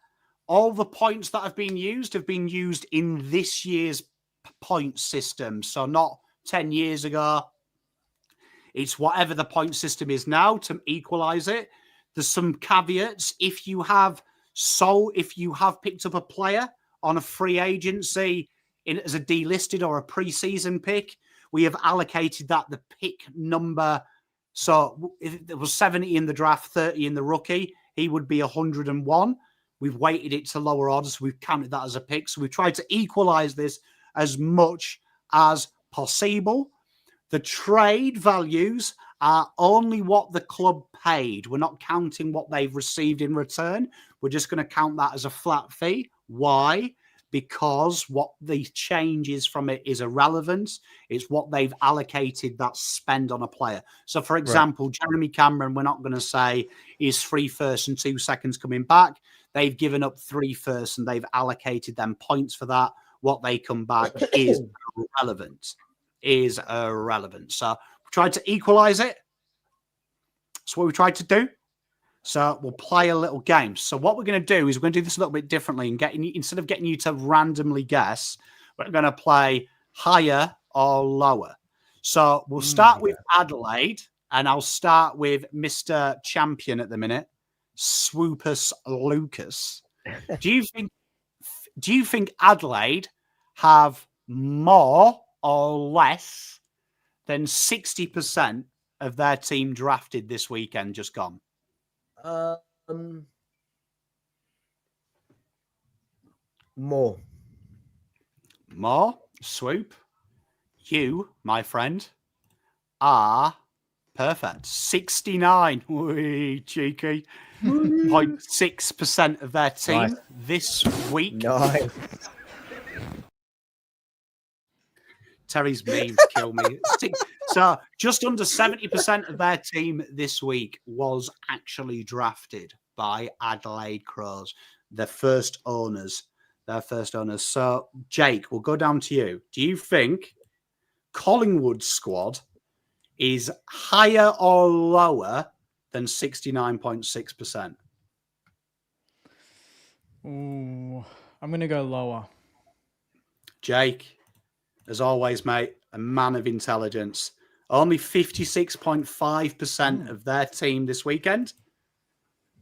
all the points that have been used in this year's point system. So not 10 years ago. It's whatever the point system is now to equalize it. There's some caveats. If you have picked up a player on a free agency as a delisted or a pre-season pick, we have allocated that the pick number. So if there was 70 in the draft, 30 in the rookie, he would be 101. We've weighted it to lower orders. So we've counted that as a pick. So we've tried to equalize this as much as possible. The trade values are only what the club paid. We're not counting what they've received in return. We're just going to count that as a flat fee. Why? Because what the change is from it is irrelevant. It's what they've allocated that spend on a player. So, for example, Jeremy Cameron, we're not going to say is 3 firsts and 2 seconds coming back. They've given up 3 firsts and they've allocated them points for that. What they come back is irrelevant. So we tried to equalize it. That's what we tried to do. So we'll play a little game. So what we're going to do is we're going to do this a little bit differently and instead of getting you to randomly guess, we're going to play higher or lower. So we'll start with Adelaide, and I'll start with Mr. Champion at the minute, Swoopus Lucas. Do you think Adelaide have more or less than 60% of their team drafted this weekend just gone? More. Swoop. You, my friend, are perfect. 69. Wee, cheeky. 0.6% of their team this week. Nice. Terry's memes kill me. So just under 70% of their team this week was actually drafted by Adelaide Crows, their first owners. So, Jake, we'll go down to you. Do you think Collingwood's squad is higher or lower than 69.6%? Ooh, I'm going to go lower. Jake, as always, mate, a man of intelligence. Only 56.5% of their team this weekend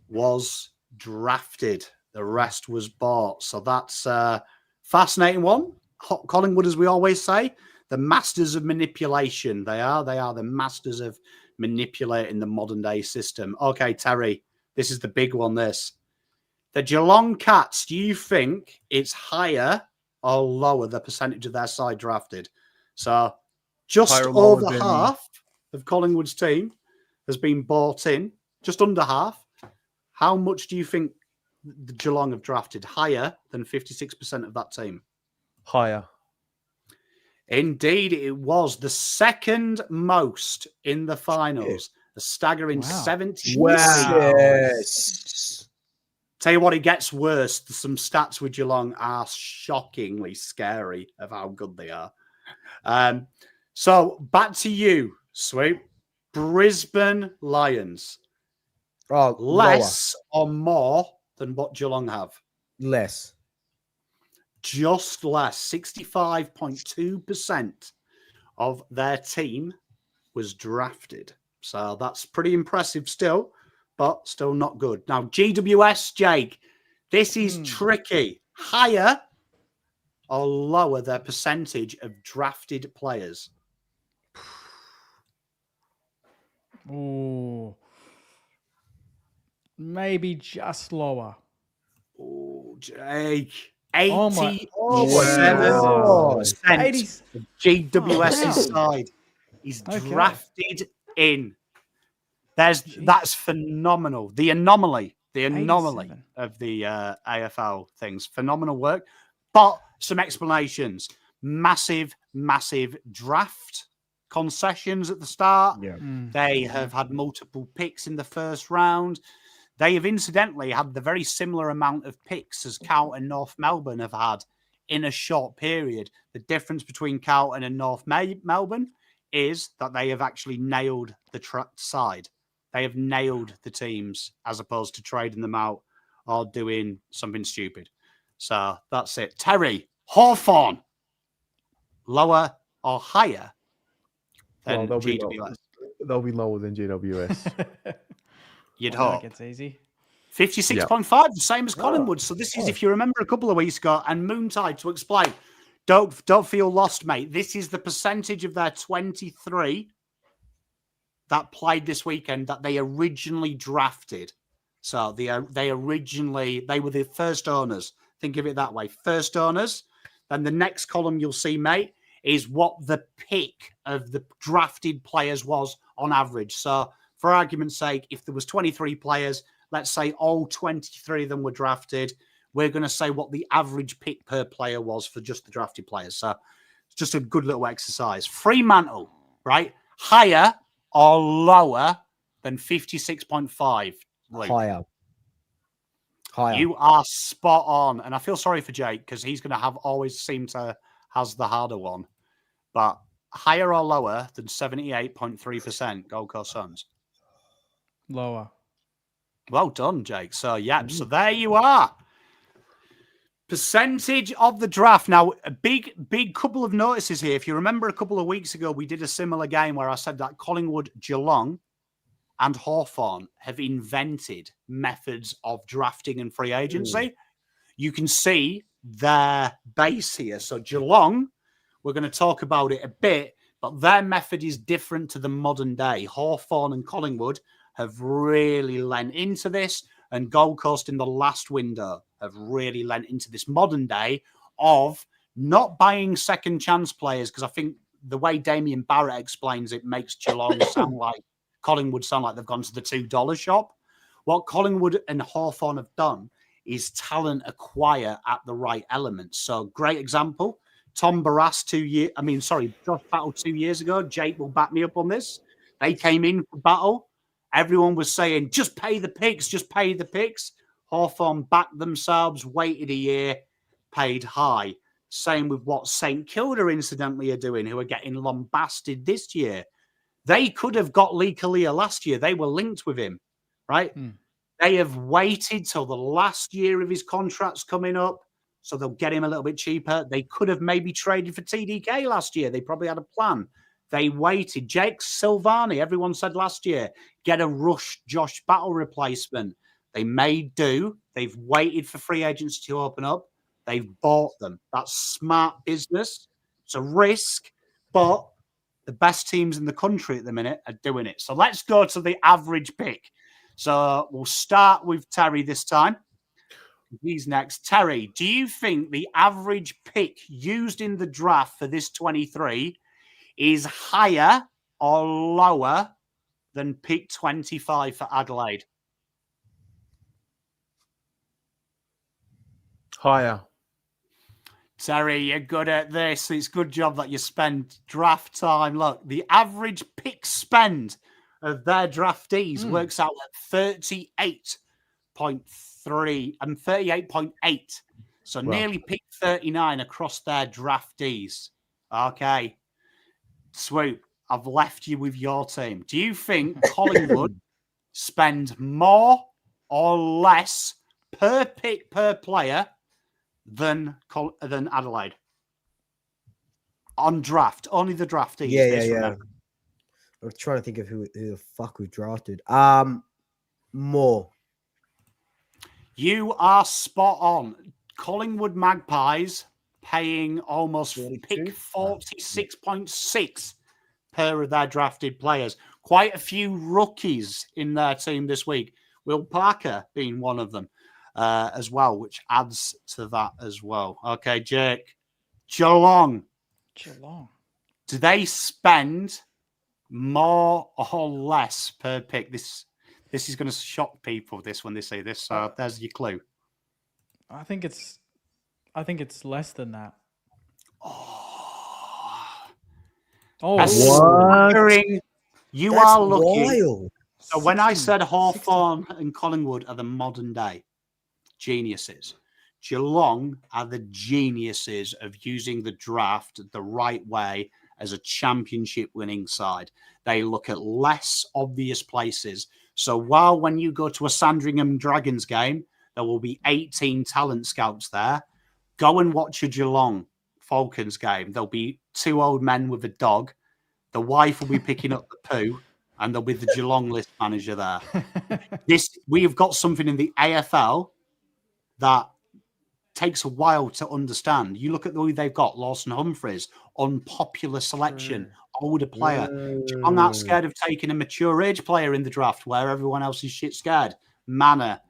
was drafted. The rest was bought. So that's a fascinating one. Collingwood, as we always say, the masters of manipulation. They are the masters of manipulating the modern day system. Okay, Terry, this is the big one, this. The Geelong Cats, do you think it's higher or lower, the percentage of their side drafted? So just over half of Collingwood's team has been bought in, just under half. How much do you think the Geelong have drafted? Higher than 56% of that team? Higher. Indeed, it was the second most in the finals. A staggering 70. Wow. Yes. Tell you what, it gets worse. Some stats with Geelong are shockingly scary of how good they are. So back to you, Swoop. Brisbane Lions. Oh, less or more than what Geelong have? Less. Just less. 65.2% of their team was drafted. So that's pretty impressive still, but still not good. Now, GWS, Jake, this is tricky. Higher or lower their percentage of drafted players? Ooh. Maybe just lower. Oh, Jake. 80% of GWS's side is drafted in. That's phenomenal. The anomaly of the AFL things. Phenomenal work. But some explanations. Massive draft concessions at the start. Yeah. They have had multiple picks in the first round. They have incidentally had the very similar amount of picks as Carlton and North Melbourne have had in a short period. The difference between Carlton and North Melbourne is that they have actually nailed the side. They have nailed the teams as opposed to trading them out or doing something stupid. So that's it. Terry, Hawthorn, lower or higher than GWS? they'll be lower than GWS. You'd Well, hope. that gets easy. 56.5, the same as Collingwood. So this is, if you remember a couple of weeks ago, and Moontide, to explain, don't feel lost, mate. This is the percentage of their 23 that played this weekend that they originally drafted. So they were the first owners. Think of it that way. First owners. Then the next column you'll see, mate, is what the pick of the drafted players was on average. So for argument's sake, if there was 23 players, let's say all 23 of them were drafted, we're going to say what the average pick per player was for just the drafted players. So it's just a good little exercise. Freemantle, right? Higher or lower than 56.5? Higher. You are spot on. And I feel sorry for Jake because he's going to always seem to has the harder one. But higher or lower than 78.3% Gold Coast Suns? Lower. Well done, Jake. So, so there you are. Percentage of the draft. Now, a big couple of notices here. If you remember a couple of weeks ago, we did a similar game where I said that Collingwood, Geelong, and Hawthorn have invented methods of drafting and free agency. You can see their base here. So Geelong, we're going to talk about it a bit, but their method is different to the modern day. Hawthorn and Collingwood have really lent into this, and Gold Coast in the last window have really lent into this modern day of not buying second chance players, because I think the way Damien Barrett explains it makes Geelong sound like Collingwood sound like they've gone to the $2 shop. What Collingwood and Hawthorn have done is talent acquire at the right elements. So great example, Tom Barras Josh Battle 2 years ago. Jake will back me up on this. They came in for Battle. Everyone was saying, just pay the picks, just pay the picks. Hawthorn backed themselves, waited a year, paid high. Same with what St Kilda incidentally are doing, who are getting lambasted this year. They could have got Lee Kalia last year. They were linked with him, right? They have waited till the last year of his contract's coming up, so they'll get him a little bit cheaper. They could have maybe traded for TDK last year. They probably had a plan. They waited. Jake Silvani, everyone said last year, get a rush Josh Battle replacement. They may do. They've waited for free agents to open up. They've bought them. That's smart business. It's a risk, but the best teams in the country at the minute are doing it. So let's go to the average pick. So we'll start with Terry this time. He's next. Terry, do you think the average pick used in the draft for this 23 is higher or lower than pick 25 for Adelaide? Higher. Terry, you're good at this. It's a good job that you spend draft time. Look, the average pick spend of their draftees works out at 38.3 and 38.8. So nearly pick 39 across their draftees. Okay. Swoop, I've left you with your team. Do you think Collingwood spend more or less per pick per player than Adelaide on draft? Only the draftees. Yeah. I'm trying to think of who the fuck we drafted. More. You are spot on. Collingwood Magpies paying almost 46.6 per of their drafted players. Quite a few rookies in their team this week. Will Parker being one of them. As well, which adds to that as well. Okay, Jake. Geelong. Do they spend more or less per pick? This is going to shock people, this when they say this. So there's your clue. I think it's less than that. What? You That's are looking. Wild. So when I said Hawthorn and Collingwood are the modern day geniuses, Geelong are the geniuses of using the draft the right way as a championship winning side. They look at less obvious places. So while when you go to a Sandringham Dragons game, there will be 18 talent scouts there, go and watch a Geelong Falcons game. There'll be two old men with a dog. The wife will be picking up the poo. and they'll be the Geelong list manager there. We have got something in the AFL that takes a while to understand. You look at the way they've got Lawson Humphreys, unpopular selection, older player. I'm not scared of taking a mature age player in the draft where everyone else is shit scared. Manor,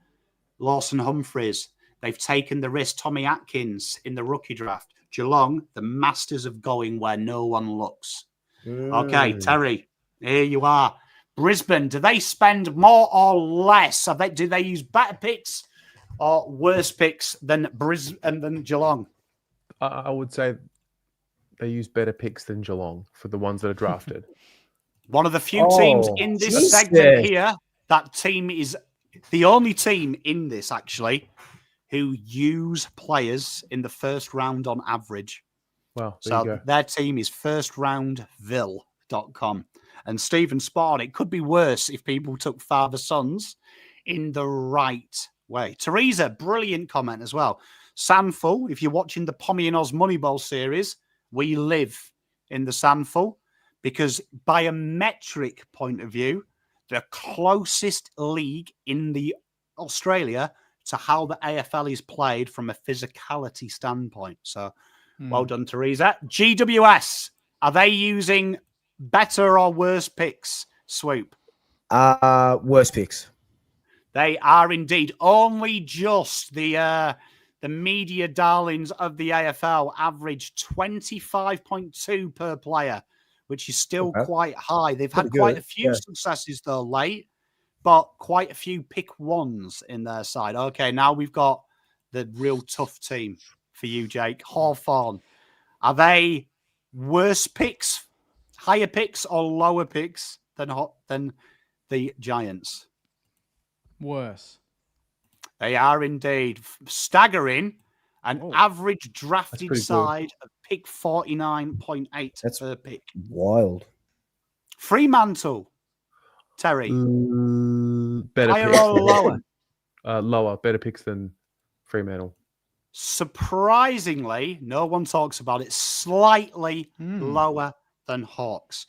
Lawson Humphreys. They've taken the risk. Tommy Atkins in the rookie draft. Geelong, the masters of going where no one looks. Okay, Terry, here you are. Brisbane, do they spend more or less? Do they use better picks or worse picks than Brisbane than Geelong? I would say they use better picks than Geelong for the ones that are drafted. One of the few teams in this segment here, that team is the only team in this, actually, who use players in the first round on average. Well, so their team is firstroundville.com. And Stephen Spawn, it could be worse if people took father sons in the right way. Teresa, brilliant comment as well. Sandful, if you're watching the Pommy and Oz Moneyball series, we live in the Sandful because by a metric point of view, the closest league in the Australia to how the AFL is played from a physicality standpoint. So well done, Teresa. GWS, are they using better or worse picks, Swoop? Worse picks. They are indeed. Only just the media darlings of the AFL average 25.2 per player, which is still quite high. They've had quite a few successes, though, late, but quite a few pick ones in their side. Okay, now we've got the real tough team for you, Jake. Hawthorn. Are they worse picks, higher picks, or lower picks than the Giants? Worse. They are indeed. Staggering. An average drafted side of pick 49.8 per pick. Wild. Freemantle. Terry. Better higher picks or lower? Lower. Better picks than Freemantle. Surprisingly, no one talks about it, slightly lower than Hawks.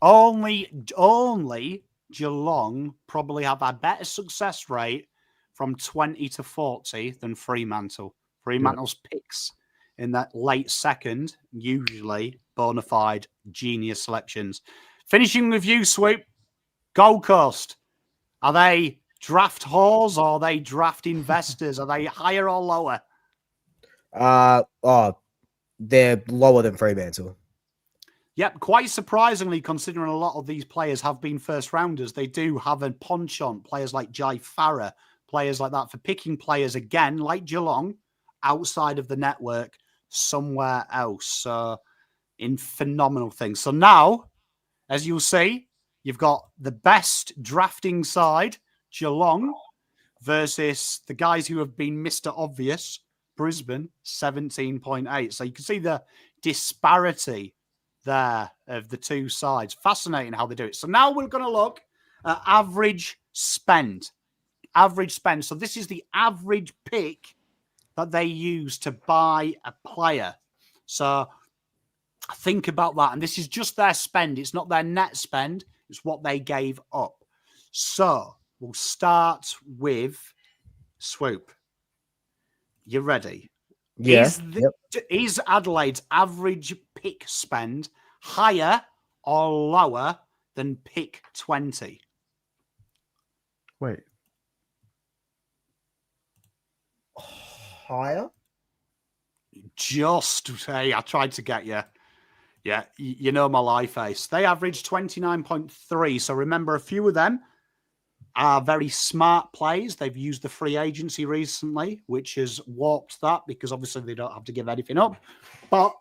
Only Geelong probably have a better success rate from 20 to 40 than Fremantle. Fremantle's picks in that late second, usually bona fide genius selections. Finishing with you, Swoop. Gold Coast. Are they draft whores or are they draft investors? Are they higher or lower? They're lower than Fremantle. Yep, quite surprisingly, considering a lot of these players have been first rounders, they do have a penchant, players like Jai Farah, players like that, for picking players again, like Geelong, outside of the network, somewhere else. So, in phenomenal things. So now, as you'll see, you've got the best drafting side, Geelong, versus the guys who have been Mr. Obvious, Brisbane, 17.8. So you can see the disparity there of the two sides. Fascinating how they do it. So now we're going to look at average spend. Average spend. So this is the average pick that they use to buy a player. So think about that. And this is just their spend. It's not their net spend. It's what they gave up. So we'll start with Swoop. You ready? Yeah. Is Adelaide's average pick spend higher or lower than pick 20? Wait. Higher? Just say, I tried to get you. Yeah, you know my life face. They averaged 29.3. So remember, a few of them are very smart plays. They've used the free agency recently, which has warped that because obviously they don't have to give anything up. But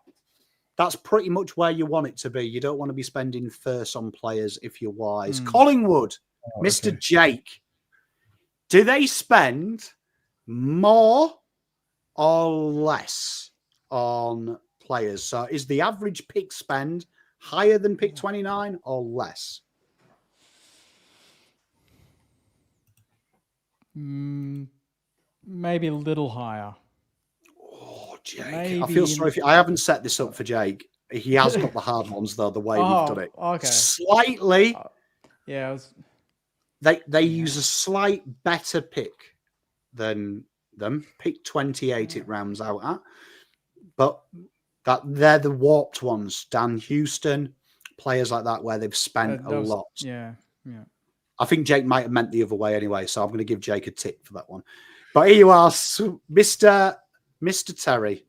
that's pretty much where you want it to be. You don't want to be spending first on players if you're wise. Collingwood, Mr. Jake, do they spend more or less on players? So is the average pick spend higher than pick 29 or less? Maybe a little higher. Oh, Jake. I feel sorry for you. I haven't set this up for Jake. He has got the hard ones, though, the way we've done it. Okay. Slightly Yeah, I was. They use a slight better pick than them. Pick 28 it rounds out at. But they're the warped ones. Dan Houston, players like that where they've spent a lot. Yeah. I think Jake might have meant the other way anyway, so I'm going to give Jake a tick for that one. But here you are, Mr. Terry.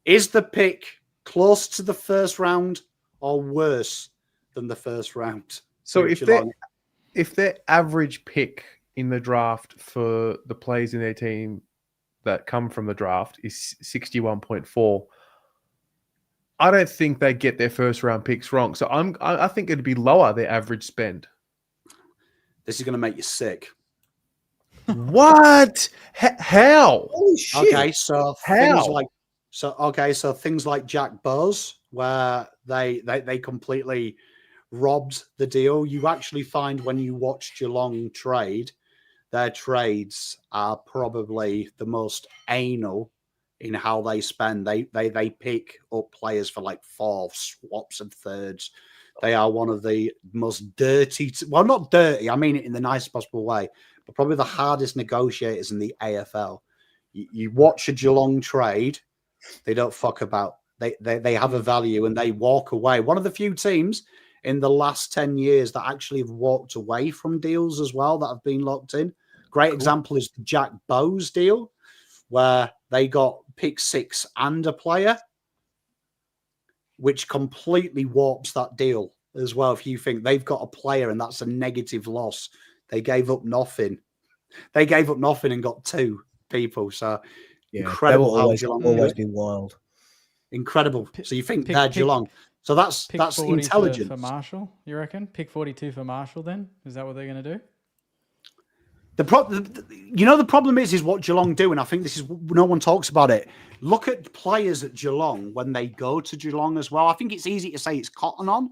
Is the pick close to the first round or worse than the first round? So if their average pick in the draft for the players in their team that come from the draft is 61.4, I don't think they get their first round picks wrong. So I think it'd be lower, their average spend. This is going to make you sick. What? How? Holy shit. Okay, so things like Jack Bowes, where they completely robbed the deal. You actually find when you watch Geelong trade, their trades are probably the most anal in how they spend. They pick up players for like fourths, swaps, and thirds. They are one of the most dirty, well, not dirty, I mean it in the nicest possible way, but probably the hardest negotiators in the AFL. You watch a Geelong trade, they don't fuck about. They have a value and they walk away. One of the few teams in the last 10 years that actually have walked away from deals as well that have been locked in. Great example is the Jack Bowes deal, where they got pick 6 and a player, which completely warps that deal as well. If you think they've got a player and that's a negative loss, they gave up nothing. They gave up nothing and got 2 people. So incredible. They will always be wild. Incredible. So you think they're Geelong. So that's intelligent. For Marshall, you reckon? Pick 42 for Marshall then? Is that what they're going to do? The problem is what Geelong do, and I think this is no one talks about it. Look at players at Geelong when they go to Geelong as well. I think it's easy to say it's cotton on,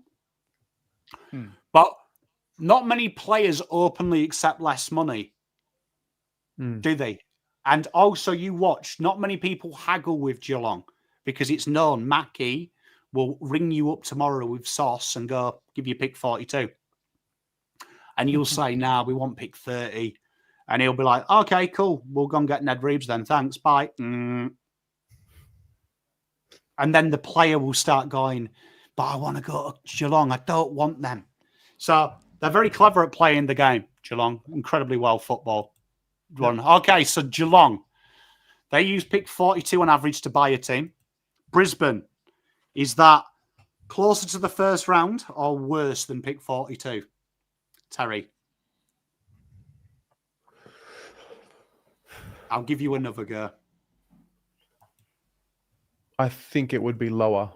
but not many players openly accept less money, do they? And also, you watch, not many people haggle with Geelong because it's known Mackie will ring you up tomorrow with sauce and go, give you pick 42. And you'll say, nah, we want pick 30. And he'll be like, okay, cool. We'll go and get Ned Reeves then. Thanks. Bye. And then the player will start going, but I want to go to Geelong. I don't want them. So they're very clever at playing the game, Geelong. Incredibly well football run. Okay, so Geelong. They use pick 42 on average to buy a team. Brisbane. Is that closer to the first round or worse than pick 42? Terry. I'll give you another go. I think it would be lower.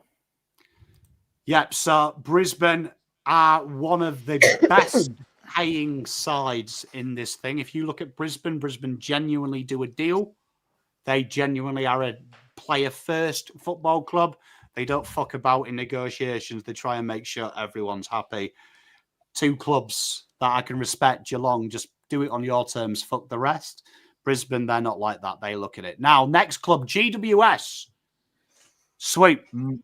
Yep. So Brisbane are one of the best paying sides in this thing. If you look at Brisbane genuinely do a deal. They genuinely are a player-first football club. They don't fuck about in negotiations. They try and make sure everyone's happy. 2 clubs that I can respect, Geelong, just do it on your terms, fuck the rest. Brisbane, they're not like that. They look at it. Now, next club, GWS. Swoop. Do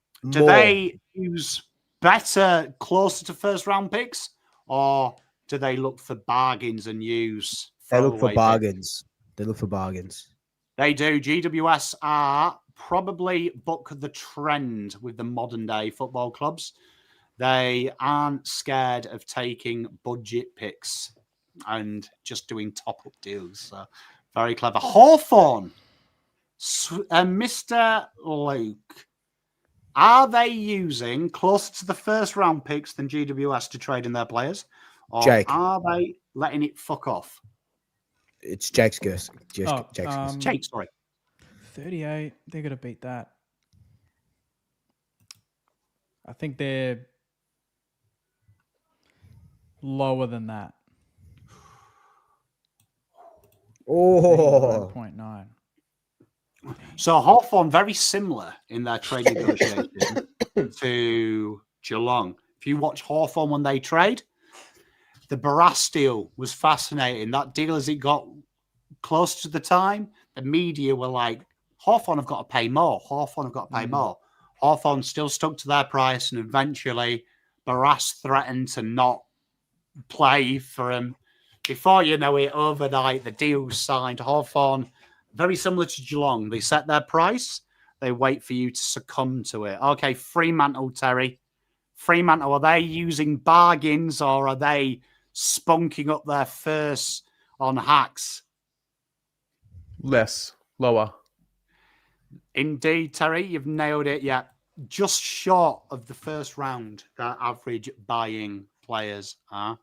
they use better, closer to first-round picks, or do they look for bargains and use... They look for bargains. They look for bargains. They do. GWS are probably buck the trend with the modern-day football clubs. They aren't scared of taking budget picks and just doing top-up deals. So very clever. Hawthorn, Mr. Luke, are they using closer to the first-round picks than GWS to trade in their players? Or Jake. Are they letting it fuck off? It's Jake's guess. Jake, sorry. 38. They're going to beat that. I think they're lower than that. Oh. 9.9. So Hawthorn, very similar in their trade negotiation to Geelong. If you watch Hawthorn when they trade, the Barras deal was fascinating. That deal, as it got close to the time, the media were like, Hawthorn have got to pay more. Hawthorn have got to pay more. Hawthorn still stuck to their price, and eventually Barras threatened to not play for them. Before you know it, overnight, the deal's signed. Hawthorn, very similar to Geelong. They set their price. They wait for you to succumb to it. Okay, Freemantle, Terry. Freemantle, are they using bargains or are they spunking up their first on hacks? Lower. Indeed, Terry, you've nailed it. Yeah, just short of the first round, their average buying players are.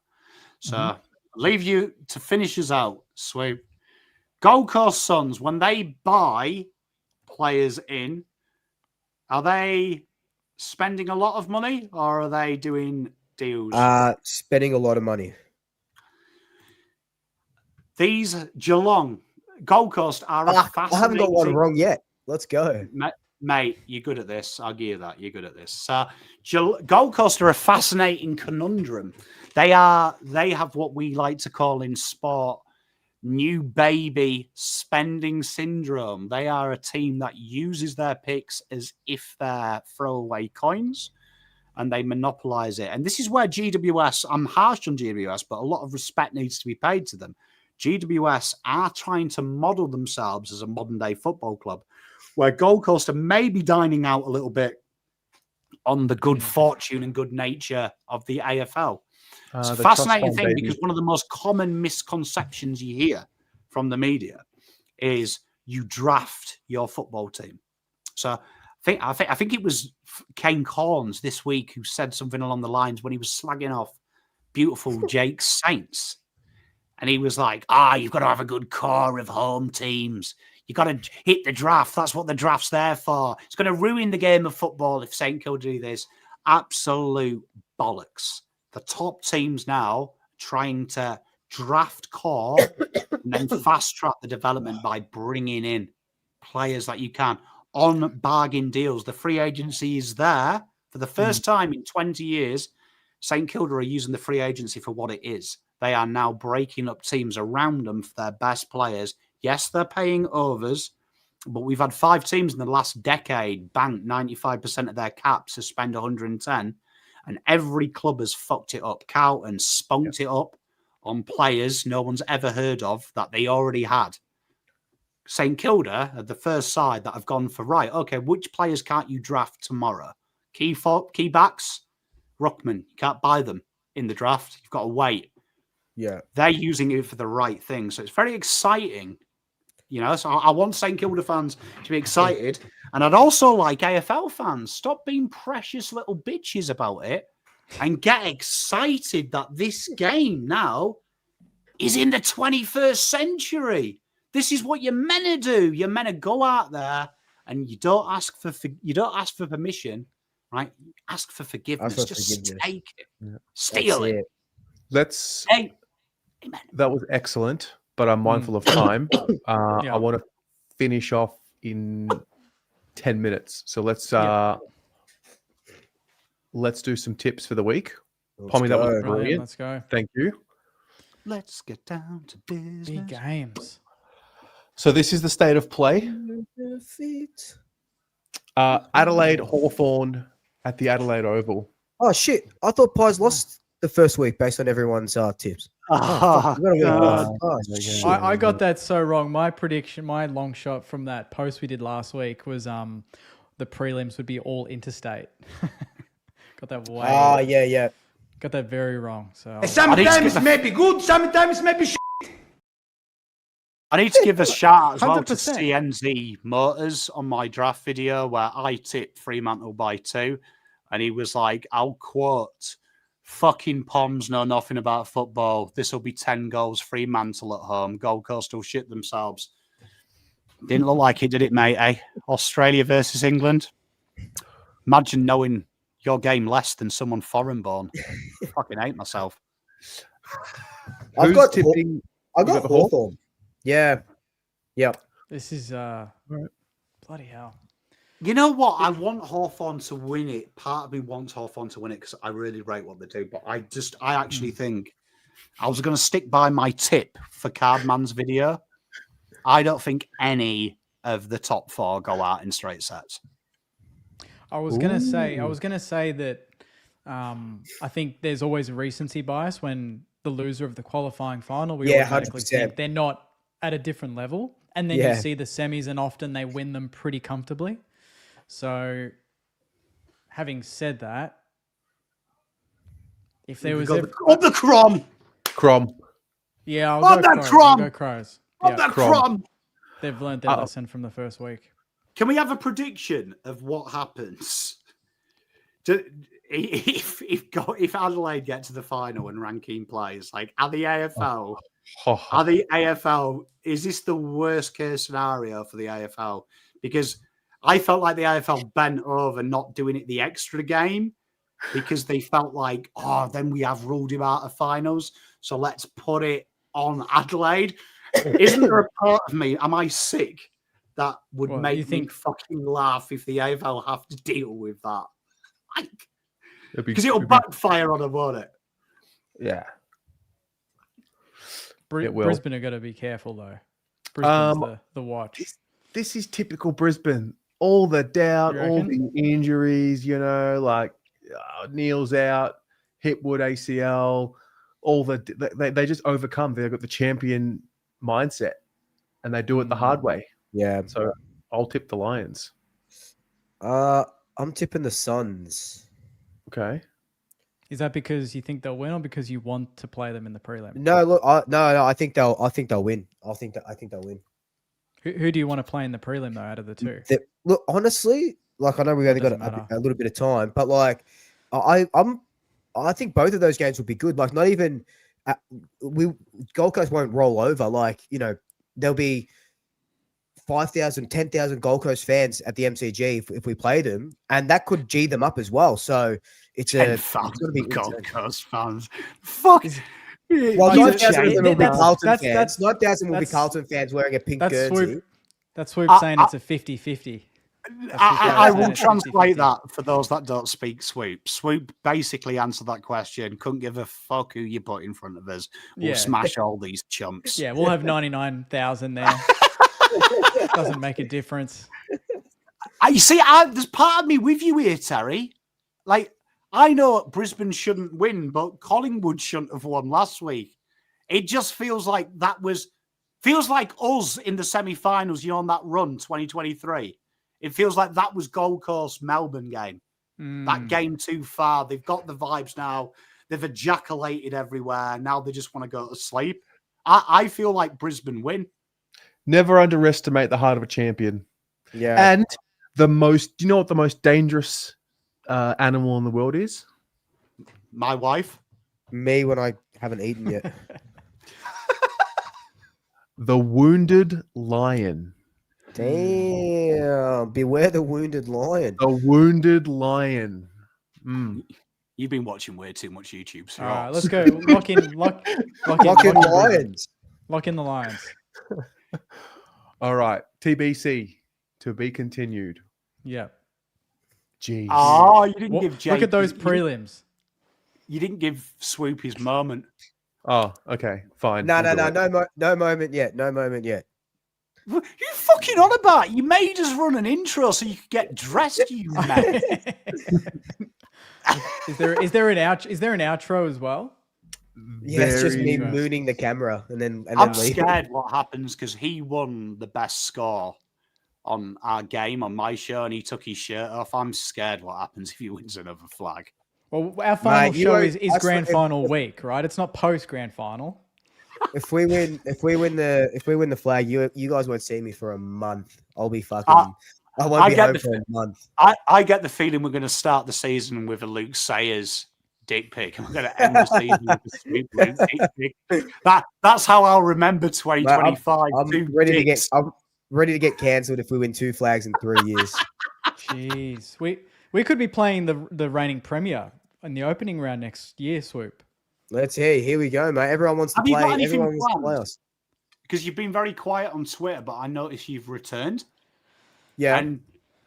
So I'll leave you to finish us out, Swoop. Gold Coast Suns, when they buy players in, are they spending a lot of money or are they doing deals? Spending a lot of money. These Geelong, Gold Coast are a fascinating... I haven't got one wrong yet. Let's go. Mate, you're good at this. I'll give you that. You're good at this. Gold Coast are a fascinating conundrum. They have what we like to call in sport new baby spending syndrome. They are a team that uses their picks as if they're throwaway coins and they monopolize it. And this is where GWS, I'm harsh on GWS, but a lot of respect needs to be paid to them. GWS are trying to model themselves as a modern day football club where Gold Coast are maybe dining out a little bit on the good fortune and good nature of the AFL. It's a fascinating thing because one of the most common misconceptions you hear from the media is you draft your football team. So I think it was Kane Corns this week who said something along the lines when he was slagging off beautiful Jake Saints. And he was like, you've got to have a good core of home teams. You got to hit the draft. That's what the draft's there for. It's going to ruin the game of football if St Kilda do this. Absolute bollocks. The top teams now trying to draft core and then fast track the development by bringing in players that you can on bargain deals. The free agency is there for the first time in 20 years. St Kilda are using the free agency for what it is. They are now breaking up teams around them for their best players. Yes, they're paying overs, but we've had 5 teams in the last decade bank 95% of their caps to spend 110. And every club has fucked it up. Carlton spunked it up on players no one's ever heard of that they already had. St Kilda are the first side that have gone for, right, okay, which players can't you draft tomorrow? Key backs, Ruckman. You can't buy them in the draft. You've got to wait. Yeah. They're using it for the right thing. So it's very exciting. You know, so I want St Kilda fans to be excited. And I'd also like AFL fans, stop being precious little bitches about it and get excited that this game now is in the 21st century. This is what you're meant to do. You're meant to go out there and you don't ask for permission, right? You ask for forgiveness. Just take it. Yeah. Steal it. That was excellent. But I'm mindful of time. I want to finish off in 10 minutes. So let's do some tips for the week. Pommy, that was brilliant. Let's go. Thank you. Let's get down to business. Big games. So this is the state of play. Adelaide Hawthorn at the Adelaide Oval. Oh, shit. I thought Pies lost the first week based on everyone's tips. I got that so wrong. My prediction, my long shot from that post we did last week was the prelims would be all interstate. Got that way. Oh, yeah. Got that very wrong. So sometimes it may be good, sometimes it may be shit. I need to give a shout out as well to CNZ Motors on my draft video where I tipped Freemantle by 2. And he was like, I'll quote, "Fucking Poms know nothing about football. This will be 10 goals Freemantle at home. Gold Coast will shit themselves." Didn't look like it, did it, mate? Eh? Australia versus England. Imagine knowing your game less than someone foreign born. Fucking hate myself. I've got Hawthorn. Yeah. Yep. This is bloody hell. You know what? I want Hawthorn to win it. Part of me wants Hawthorn to win it because I really rate what they do. But I actually think I was going to stick by my tip for Cardman's video. I don't think any of the top 4 go out in straight sets. I was going to say that I think there's always a recency bias when the loser of the qualifying final, we Yeah, automatically 100%. think they're not at a different level. And then you Yeah. see the semis and often they win them pretty comfortably. So having said that, if there was... Up the Crom! Crom. Yeah, On I'll go that Crows. Crom! I'll go Crows. On Yeah, that Crom. Crom! they've learned their lesson from the first week. Can we have a prediction of what happens if Adelaide get to the final and ranking plays? Like, are the AFL? Is this the worst case scenario for the AFL? Because I felt like the AFL bent over not doing it the extra game because they felt like, then we have ruled him out of finals, so let's put it on Adelaide. Isn't there a part of me, am I sick, that would make me fucking laugh if the AFL have to deal with that? Because it'll backfire on them, won't it? Yeah. Brisbane are going to be careful, though. Brisbane's the watch. This is typical Brisbane. All the doubt, all the injuries, like Neil's out, Hipwood ACL, they just overcome. They've got the champion mindset and they do it the hard way. Yeah. So I'll tip the Lions. I'm tipping the Suns. Okay. Is that because you think they'll win or because you want to play them in the prelim? No, look, I think they'll win. I think they'll win. Who do you want to play in the prelim though, out of the two? Look, honestly, like I know we've only got a little bit of time, but like I think both of those games will be good. Like not even Gold Coast won't roll over. Like there'll be 5,000, 10,000 Gold Coast fans at the MCG if we play them, and that could G them up as well. So it's going to be Gold Coast fans. Fuck. Well, 9,000 will be Carlton fans. 9,000 will be Carlton fans wearing a pink jersey. That's Swoop saying it's a 50-50. I will translate that for those that don't speak Swoop. Swoop basically answered that question. Couldn't give a fuck who you put in front of us. We'll smash all these chumps. Yeah, we'll have 99,000 there. Doesn't make a difference. You see, there's part of me with you here, Terry. Like, I know Brisbane shouldn't win, but Collingwood shouldn't have won last week. It just feels like feels like us in the semi-finals, on that run, 2023. It feels like that was Gold Coast Melbourne game. That game too far. They've got the vibes now. They've ejaculated everywhere. Now they just want to go to sleep. I feel like Brisbane win. Never underestimate the heart of a champion. Yeah. And do you know what the most dangerous animal in the world is? My wife. Me when I haven't eaten yet. The wounded lion. Damn. Beware the wounded lion. The wounded lion. You've been watching way too much YouTube. So all right, let's go. Lock in Lions. Lock in the Lions. All right. TBC. To be continued. Yeah. Jeez. Oh, you didn't give Jake. Look at those prelims. You didn't give Swoop his moment. Oh, okay. Fine. No moment yet. No moment yet. You fucking on about? You made us run an intro so you could get dressed, you man. Is there an outro as well? Yeah, it's just me mooning the camera and then I'm leaving. scared what happens because he won the best score on our game on my show and he took his shirt off. I'm scared what happens if he wins another flag. Well, our final show is grand final week, right? It's not post grand final. If we win the flag, you guys won't see me for a month. I'll be fucking. I won't be home for a month. I get the feeling we're going to start the season with a Luke Sayers dick pic, and we're going to end the season with a Swoop Luke dick pic. That's how I'll remember 2025. I'm ready to get cancelled if we win 2 flags in 3 years. Jeez, we could be playing the reigning premier in the opening round next year, Swoop. Let's hear. Here we go, mate. Everyone wants to play. Everyone wants to play us. Because you've been very quiet on Twitter, but I noticed you've returned. Yeah. And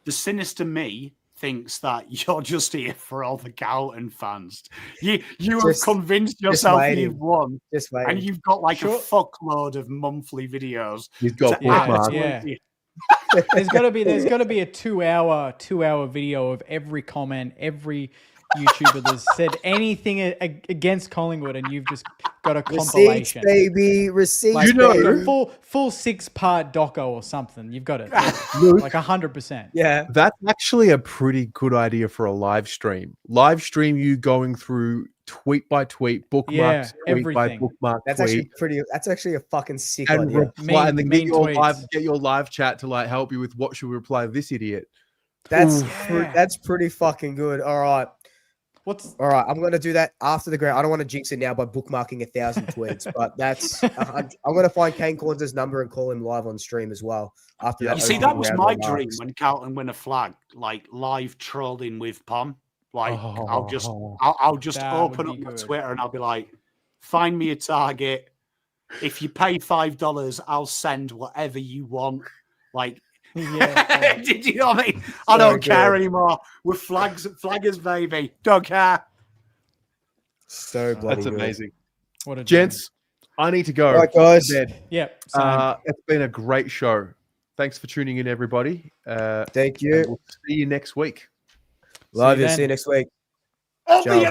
the sinister me thinks that you're just here for all the Carlton fans. You have convinced yourself you've won. And you've got like a fuckload of monthly videos. You've got bookmarks. Yeah. There's got to be a 2 hour video of every comment, every YouTuber that's said anything against Collingwood, and you've just got a Receipts, compilation. baby. Receipts, Like, You know- baby. like a full 6-part doco or something. You've got it. Like 100%. Yeah. That's actually a pretty good idea for a live stream. Live stream you going through tweet by tweet, bookmark tweet by everything. bookmark That's tweet, actually a fucking sick and idea. reply, and then Mean tweets. get your live chat to like help you with what should we reply to this idiot. That's Yeah. that's pretty fucking good. All right. I'm gonna do that after the ground. I don't want to jinx it now by bookmarking 1,000 tweets, but that's I'm gonna find Kane Corns' number and call him live on stream as well. After that, You see, opening that was round my remarks. dream when Carlton win a flag, like live trolling with Pom. Like I'll just That open would up be my good. Twitter and I'll be like, find me a target. If you pay $5, I'll send whatever you want. Like, Yeah. did you know what I mean? I don't care anymore. We're flaggers, baby. Don't care. So bloody That's good. amazing. What a Gents, I need to go. All right, guys. To bed. Yep. Same. It's been a great show. Thanks for tuning in, everybody. Thank And you. we'll see you next week. Love you you. then. See you next week. I'll Ciao. be